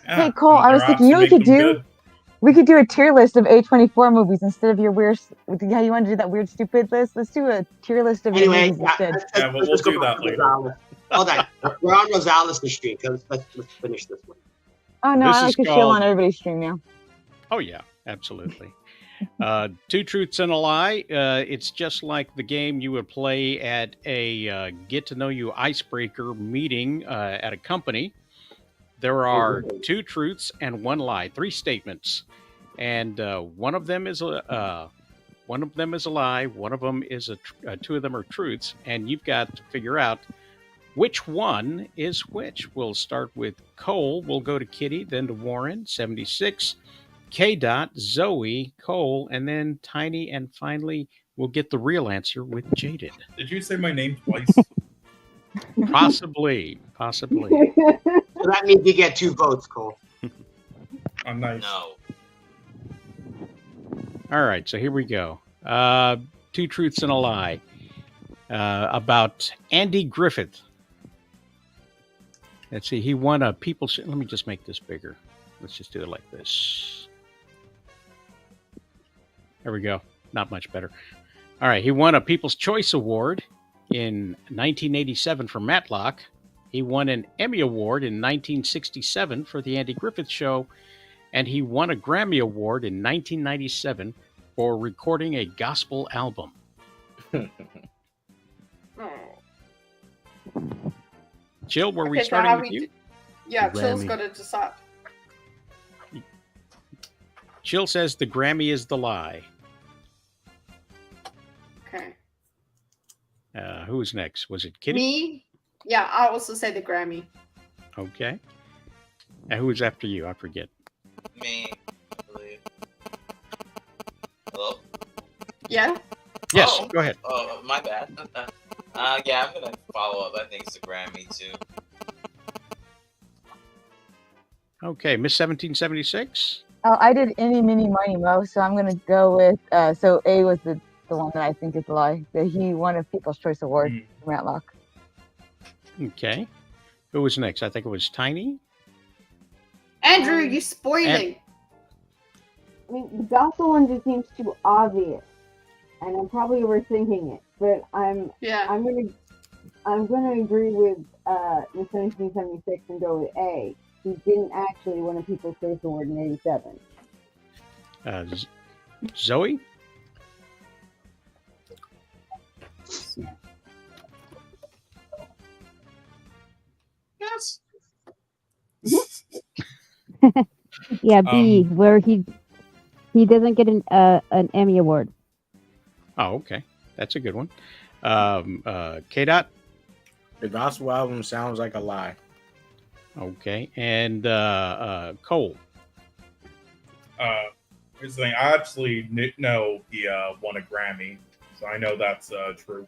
Hey Cole, I was thinking, you know what we could do? We could do a tier list of A24 movies instead of your weird. Yeah, you want to do that weird, stupid list? Let's do a tier list of your movies instead. Yeah, but we'll do that later. Hold on, we're on Rosales' stream. Let's finish this one. Oh no, I like to chill on everybody's stream now. Oh yeah, absolutely. Two truths and a lie. It's just like the game you would play at a get-to-know-you icebreaker meeting at a company. There are two truths and one lie, 3 statements, and one of them is a lie. One of them is two of them are truths, and you've got to figure out which one is which. We'll start with Cole. We'll go to Kitty, then to Warren, 76, K. Zoe, Cole, and then Tiny, and finally we'll get the real answer with Jaded. Did you say my name twice? Possibly. So that means you get 2 votes, Cole. I'm nice. No. All right, so here we go. 2 truths and a lie about Andy Griffith. Let's see, he won a People's... Let me just make this bigger. Let's just do it like this. There we go. Not much better. All right, he won a People's Choice Award in 1987 for Matlock. He won an Emmy Award in 1967 for The Andy Griffith Show, and he won a Grammy Award in 1997 for recording a gospel album. Jill, were we starting with you? Yeah, Jill's got to decide. Jill says the Grammy is the lie. Okay. Who was next? Was it Kitty? Me? Yeah, I also say the Grammy. Okay. And who was after you? I forget. Me, I believe. Hello? Yeah? Yes, go ahead. Oh, my bad. Yeah, I'm gonna follow up. I think it's the Grammy too. Okay, Miss 1776. Oh, I did any, mini, miny, mo, so I'm gonna go with. So A was the one that I think is the lie. That he won a People's Choice Award for Matlock. Okay. Who was next? I think it was Tiny. Andrew, you spoiling. I mean, the gospel one just seems too obvious, and I'm probably overthinking it. But I'm gonna agree with Miss 1776 and go with A. He didn't actually win a People's Choice Award in '87. Zoe. Yes. Yeah, B, where he doesn't get an Emmy Award. Oh, okay. That's a good one. K. The gospel album sounds like a lie. Okay. And Cole. Here's the thing. I actually know he won a Grammy, so I know that's true.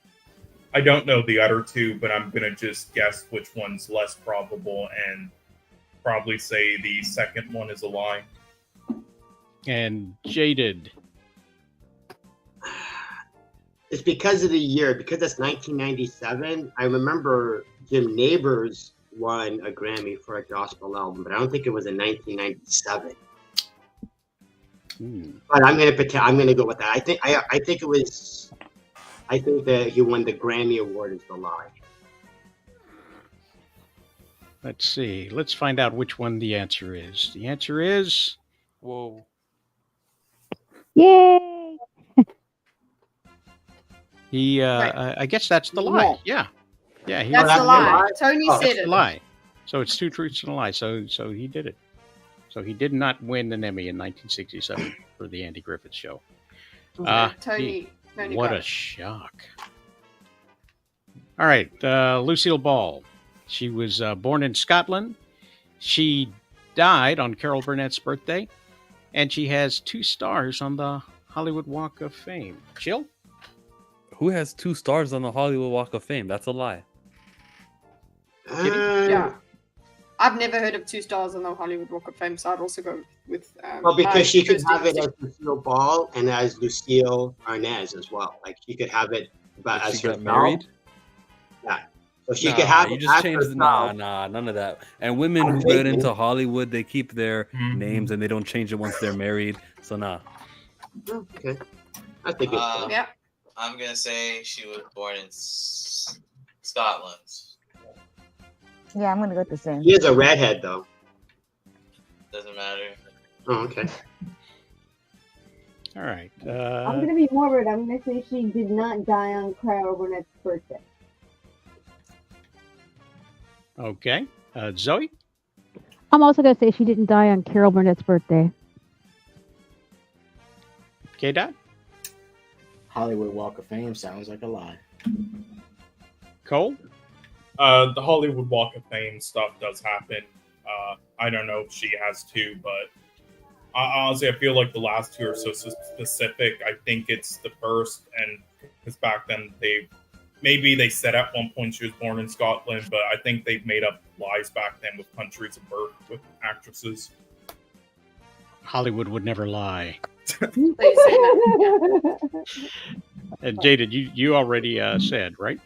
I don't know the other 2, but I'm gonna just guess which one's less probable and probably say the second one is a lie. And Jaded. It's because of the year, because it's 1997. I remember Jim Neighbors won a Grammy for a gospel album, but I don't think it was in 1997. But I'm gonna go with that. I think it was. I think that he won the Grammy Award is the lie. Let's see. Let's find out which one the answer is. The answer is... Whoa. Yay! He, I guess that's the lie. Yeah. Yeah. That's the lie. Tony said it. Lie. So it's 2 truths and a lie. So he did it. So he did not win an Emmy in 1967 for the Andy Griffith Show. Tony what a shock. All right. Lucille Ball. She was born in Scotland. She died on Carol Burnett's birthday. And she has 2 stars on the Hollywood Walk of Fame. Jill? Who has 2 stars on the Hollywood Walk of Fame? That's a lie. Yeah. I've never heard of 2 stars on the Hollywood Walk of Fame, so I'd also go with... well, because she could have it as Lucille Ball and as Lucille Arnaz as well. Like, she could have it as she her got married? So she could have you just changed none of that. And women who get into Hollywood, they keep their names and they don't change it once they're married. So nah. Okay, I think it's yeah. I'm gonna say she was born in Scotland. Yeah, I'm gonna go with the same. She is a redhead, though. Doesn't matter. Oh, okay. All right. I'm gonna be morbid. I'm gonna say she did not die on Carol Burnett's birthday. Okay. Zoe? I'm also going to say she didn't die on Carol Burnett's birthday. K-Dot? Hollywood Walk of Fame sounds like a lie. Cole? The Hollywood Walk of Fame stuff does happen. I don't know if she has two, but honestly, I feel like the last two are so specific. I think it's the first, and because back then maybe they said at one point she was born in Scotland, but I think they've made up lies back then with countries of birth with actresses. Hollywood would never lie. They say that. And Jaded, you already said, right?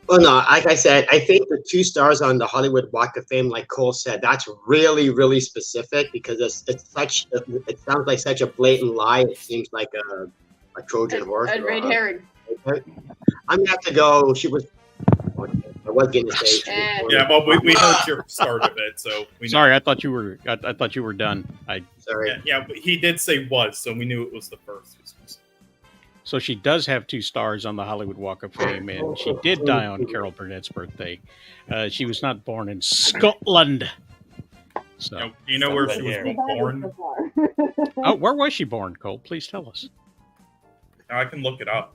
Well, no, like I said, I think the 2 stars on the Hollywood Walk of Fame, like Cole said, that's really, really specific because it sounds like such a blatant lie. It seems like a Trojan horse. A red herring. I'm gonna have to go. She was. I was going to say. Yeah, but we heard your start of it, so we know. Sorry, I thought you were. I thought you were done. Sorry. Yeah, but he did say was, so we knew it was the first. So she does have 2 stars on the Hollywood Walk of Fame, and she did die on Carol Burnett's birthday. She was not born in Scotland. So, you know where she was born? Oh, where was she born, Cole? Please tell us. I can look it up.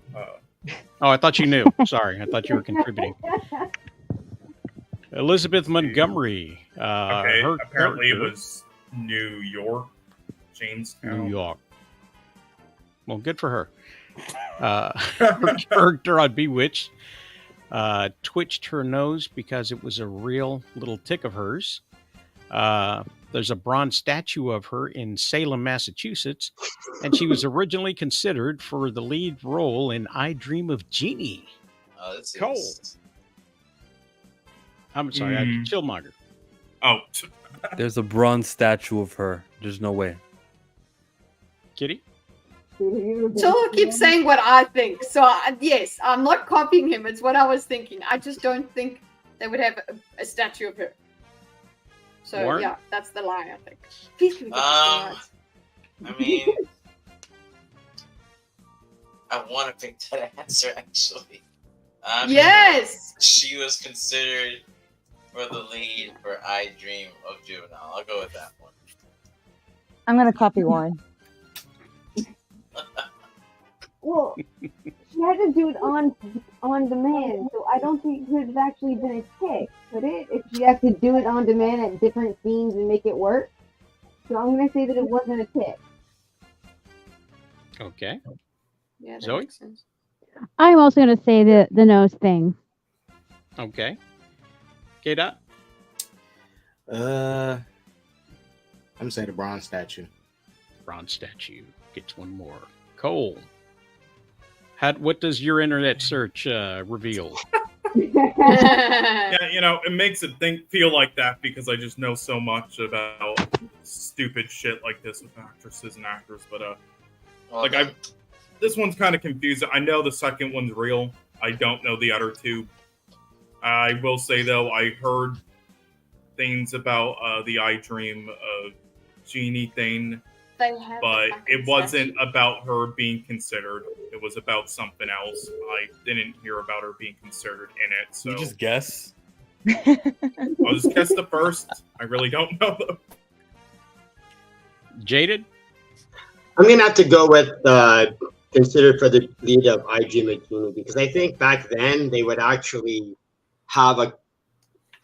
Oh, I thought you knew. Sorry, I thought you were contributing. Elizabeth Montgomery. Okay, her apparently character, it was New York, Jamestown. New York. Well, good for her. Her character on Bewitched twitched her nose because it was a real little tick of hers. There's a bronze statue of her in Salem, Massachusetts, and she was originally considered for the lead role in I Dream of Jeannie. Oh, that's Cole. I'm sorry, Chillmonger. Oh. There's a bronze statue of her. There's no way. Kitty? Joel keeps saying what I think. So, yes, I'm not copying him. It's what I was thinking. I just don't think they would have a statue of her. So, Warren? yeah, that's the lie, I think. Please can we get I mean, I want to pick that answer, actually. Yes! She was considered for the lead for I Dream of Juvenile. I'll go with that one. I'm going to copy Warren. Well, she had to do it on demand, so I don't think it could have actually been a tick, could it? If she had to do it on demand at different scenes and make it work. So I'm going to say that it wasn't a tick. Okay. Yeah, that Zoe? makes sense. I'm also going to say the nose thing. Okay. K-Dot? I'm gonna say the bronze statue. Bronze statue gets one more. Cole. What does your internet search reveal? Yeah, it makes it feel like that because I just know so much about stupid shit like this with actresses and actors. But this one's kind of confusing. I know the second one's real. I don't know the other two. I will say though, I heard things about the I Dream of Jeannie thing. But it wasn't about her being considered. It was about something else. I didn't hear about her being considered in it. So You just guess. I'll just guess the first. I really don't know though. Jaded? I'm gonna have to go with considered for the lead of I Dream of Jeannie because I think back then they would actually have a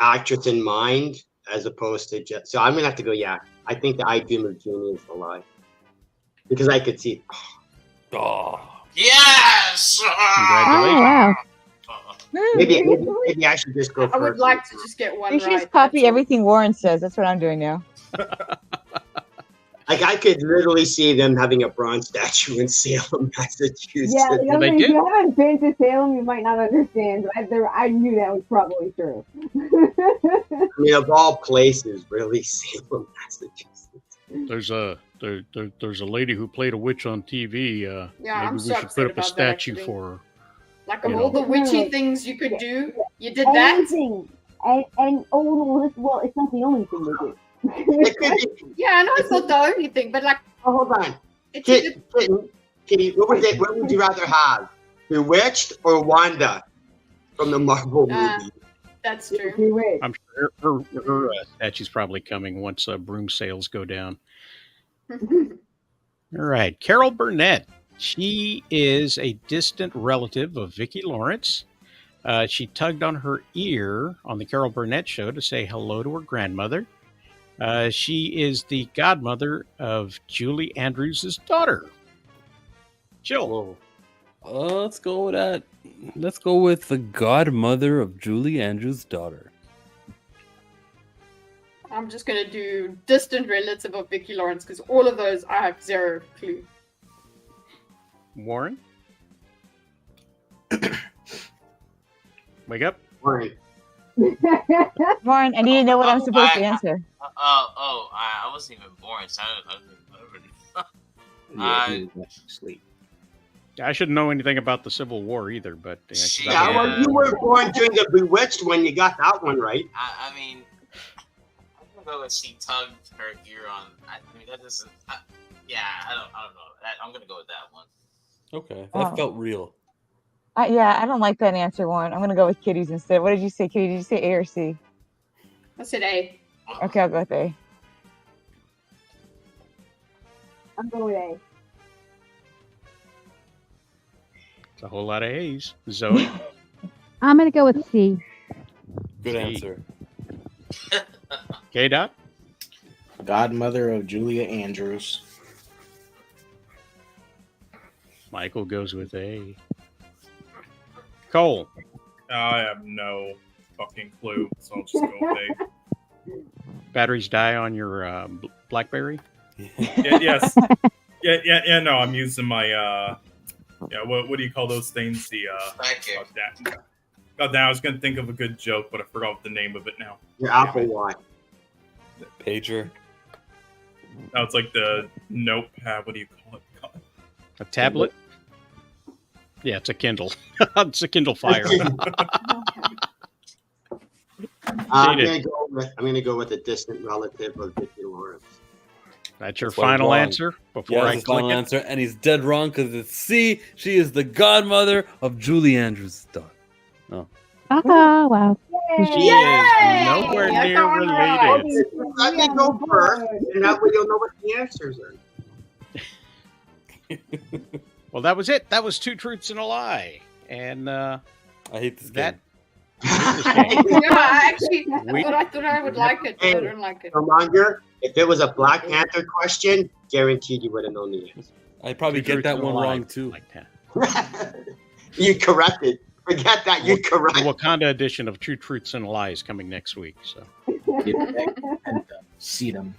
actress in mind as opposed to just. So I'm gonna have to go. Yeah, I think the I Dream of Jeannie is the lie because I could see. Oh. Yes! Congratulations. Maybe I should just go. I would like to just get one You should right. just copy everything Warren says. That's what I'm doing now. Like I could literally see them having a bronze statue in Salem, Massachusetts. Yeah, Well, they if did. you haven't been to Salem, you might not understand. But I knew that was probably true. I mean, of all places, really, Salem, Massachusetts. There's a lady who played a witch on TV. Yeah, maybe I'm we so should upset put up a about that, statue actually. for her. Like You of all know. the witchy things you could do, you did that. Anything. And well, it's not the only thing they do. Yeah, I know it's not the only thing, but like, Oh, hold on. it's a good, Kitty, what would you rather have? Bewitched or Wanda from the Marvel movie? that's true. I'm sure her statue's probably coming once broom sales go down. All right, Carol Burnett. She is a distant relative of Vicki Lawrence. She tugged on her ear on the Carol Burnett show to say hello to her grandmother. She is the godmother of Julie Andrews' daughter. Jill. Let's go with that. Let's go with the godmother of Julie Andrews' daughter. I'm just gonna do distant relative of Vicki Lawrence because all of those I have zero clue. Warren? Wake up. Warren. Warren, I need to know what I'm supposed to answer. I wasn't even born, so I Sleep. I shouldn't know anything about the Civil War either, but Yeah, well, you were born during the Bewitched when you got that one right. I mean, I'm gonna go with she tugged her ear on. I mean, that doesn't. Yeah, I don't know. I'm gonna go with that one. Okay, that felt real. Yeah, I don't like that answer, Warren. I'm gonna go with Kitty's instead. What did you say, Kitty? Did you say A or C? I said A. Okay, I'll go with A. I'm going with A. It's a whole lot of A's. Zoe? I'm gonna go with C. Good answer. K-Dot? Godmother of Julia Andrews. Michael goes with A. Cole? I have no fucking clue, so I'll just go with A. Batteries die on your BlackBerry? Yes. Yeah. No, I'm using my what do you call those things? The God damn, I was gonna think of a good joke, but I forgot what the name of it now. Your Apple Watch. Pager. No, it's like the notepad. What do you call it? A tablet? Yeah, it's a Kindle. It's a Kindle Fire. I'm gonna go with a distant relative of Vicki Lawrence. That's your final answer before I his click final it? answer, and he's dead wrong because it's C. She is the godmother of Julie Andrews' daughter. No. Oh, wow. She is nowhere I near got one right. related. Let me go first, and that way you'll know what the answers are. Well, that was it. That was Two Truths and a Lie. And I hate this that. game. Yeah, I thought I would like it, but I don't like it. Reminder, if it was a Black Panther question, guaranteed you would have known the answer. I probably Two get that Truths one and a Lie. wrong too. Like that. You corrected. Forget that. You The correct. Wakanda edition of Two Truths and a Lie is coming next week. So, See them.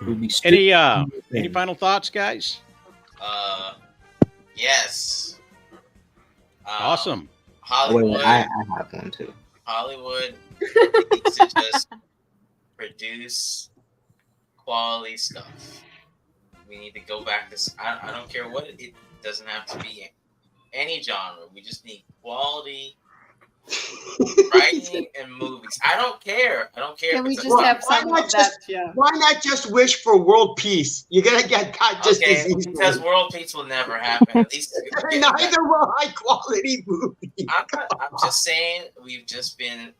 any final thoughts, guys? Yes. Awesome. Hollywood. Wait, I have one too. Hollywood needs to just produce quality stuff. We need to go back to. I don't care what it doesn't have to be any genre. We just need quality writing and movies. I don't care. Can we just have some of that? Yeah. Why not just wish for world peace? You're gonna get God just as easy. Because world peace will never happen. At least neither will high quality movies. I'm just saying we've just been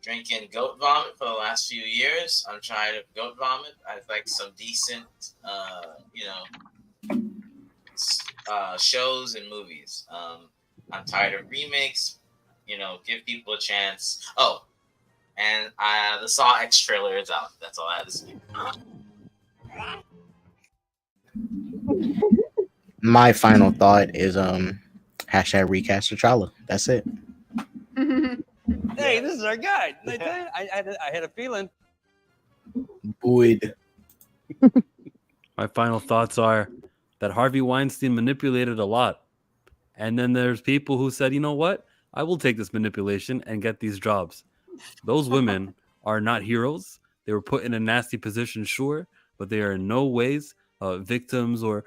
drinking goat vomit for the last few years. I'm tired of goat vomit. I'd like some decent, shows and movies. I'm tired of remakes. Give people a chance. Oh, and the Saw X trailer is out. That's all I have to say. My final thought is hashtag recast T'Challa. That's it. Hey, this is our guy. I had a feeling. Boyd. My final thoughts are that Harvey Weinstein manipulated a lot. And then there's people who said, you know what? I will take this manipulation and get these jobs. Those women are not heroes. They were put in a nasty position, sure, but they are in no ways victims or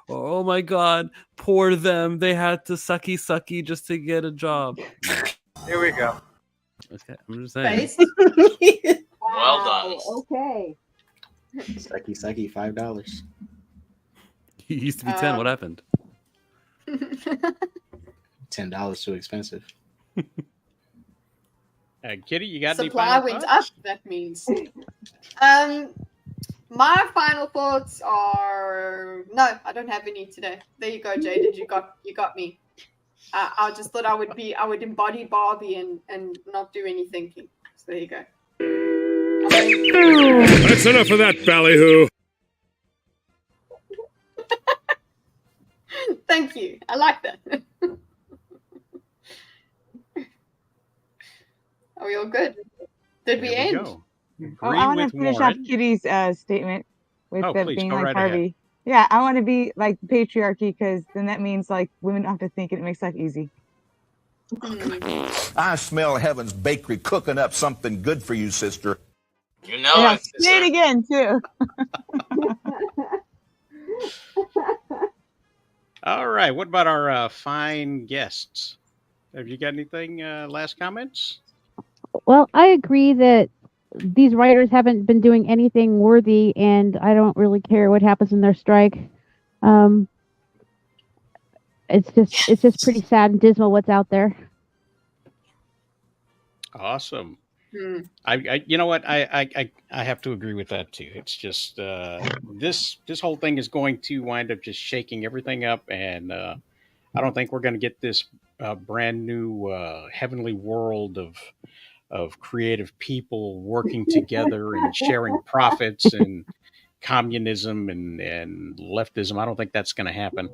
oh my God, poor them. They had to sucky just to get a job. No. Here we go. Okay, I'm just saying. Well done. Okay. Sucky, $5. He used to be 10. What happened? $10 too expensive. Kitty, you got Supply any final went thoughts? up. That means. My final thoughts are no. I don't have any today. There you go, Jaded. You got me. I just thought I would embody Barbie and not do any thinking. So there you go. That's enough of that ballyhoo. Thank you. I like that. Are we all good? Did we end? Go. I want to finish off Kitty's statement with being like Barbie. Yeah, I want to be like patriarchy because then that means like women don't have to think and it makes life easy. I smell heaven's bakery cooking up something good for you, sister. You know yeah, it. say it again too. All right. What about our fine guests? Have you got anything? Last comments? Well, I agree that these writers haven't been doing anything worthy, and I don't really care what happens in their strike. It's just pretty sad and dismal what's out there. Awesome. I you know what? I have to agree with that too. It's just this whole thing is going to wind up just shaking everything up, and I don't think we're going to get this brand new heavenly world of creative people working together and sharing profits and communism and leftism. I don't think that's going to happen.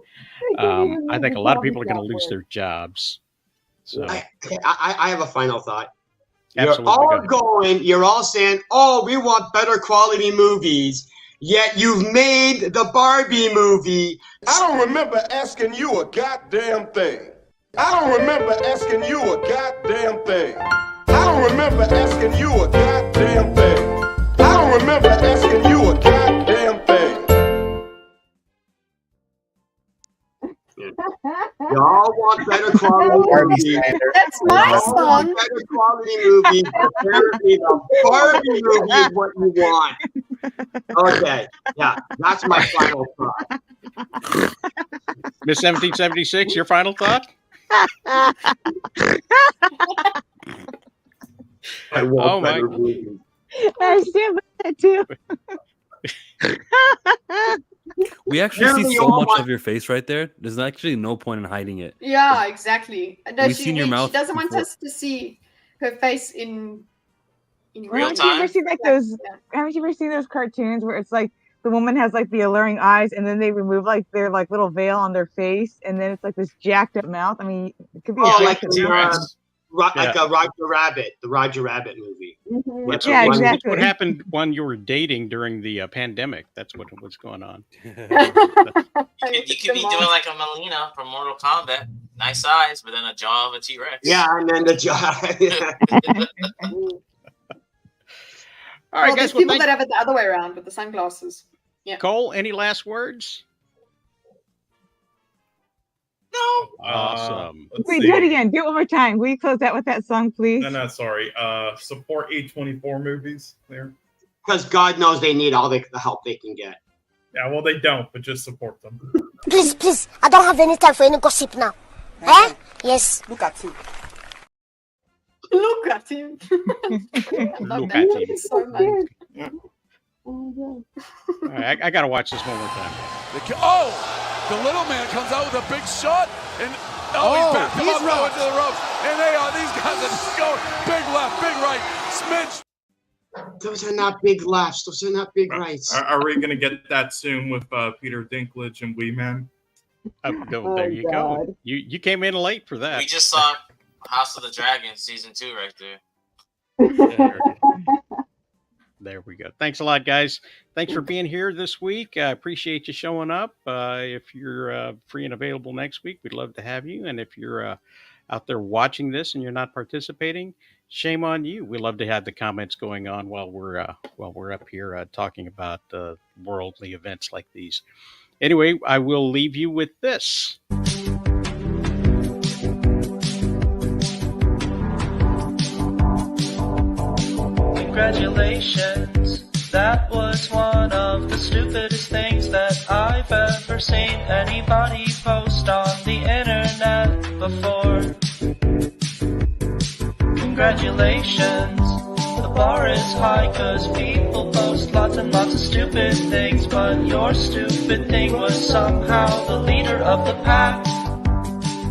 I think a lot of people are going to lose their jobs. So I have a final thought. Absolutely. You're all saying, oh, we want better quality movies, yet you've made the Barbie movie. I don't remember asking you a goddamn thing. I don't remember asking you a goddamn thing. I don't remember asking you a goddamn thing. I don't remember asking you a goddamn thing. Y'all want better quality movies. That's my song. Better quality movies. Apparently, the Barbie movie is what you want. Okay, yeah, that's my final thought. Miss 1776, your final thought? I want better movies. I stand by that too. We actually see so much of your face right there. There's actually no point in hiding it. Yeah, exactly. No, We've seen your mouth she doesn't want before. us to see her face in real time. Haven't you ever seen those cartoons where it's like the woman has like the alluring eyes and then they remove like their like little veil on their face and then it's like this jacked up mouth? I mean, it could be like jacked up mouth. like a Roger Rabbit, the Roger Rabbit movie. Yeah, exactly. That's what happened when you were dating during the pandemic. That's what's going on. You could be doing like a Melina from Mortal Kombat. Nice eyes, but then a jaw of a T-Rex. Yeah, and then the jaw. All right, well, guys. there's people that have it the other way around with the sunglasses. Yeah. Cole, any last words? No. Awesome. Wait, do it again. Do it one more time. Will you close that with that song, please? No, sorry. Support A24 movies there. Because God knows they need all the help they can get. Yeah, well, they don't, but just support them. Please. I don't have any time for any gossip now. Eh? Yes. Look at him. Look at him. Look at him. So much. Yeah. All right, I got to watch this one more time. The little man comes out with a big shot, and he's backed him up now into the ropes. And these guys are just going big left, big right, smidge. Those are not big lefts. Those are not big rights. Are we going to get that soon with Peter Dinklage and Wee Man? There you go. You came in late for that. We just saw House of the Dragon season 2 right there. There we go. Thanks a lot, guys. Thanks for being here this week. I appreciate you showing up. If you're free and available next week, we'd love to have you. And if you're out there watching this and you're not participating, shame on you. We love to have the comments going on while we're up here talking about worldly events like these. Anyway, I will leave you with this. Congratulations, that was one of the stupidest things that I've ever seen anybody post on the internet before. Congratulations, the bar is high cause people post lots and lots of stupid things, but your stupid thing was somehow the leader of the pack.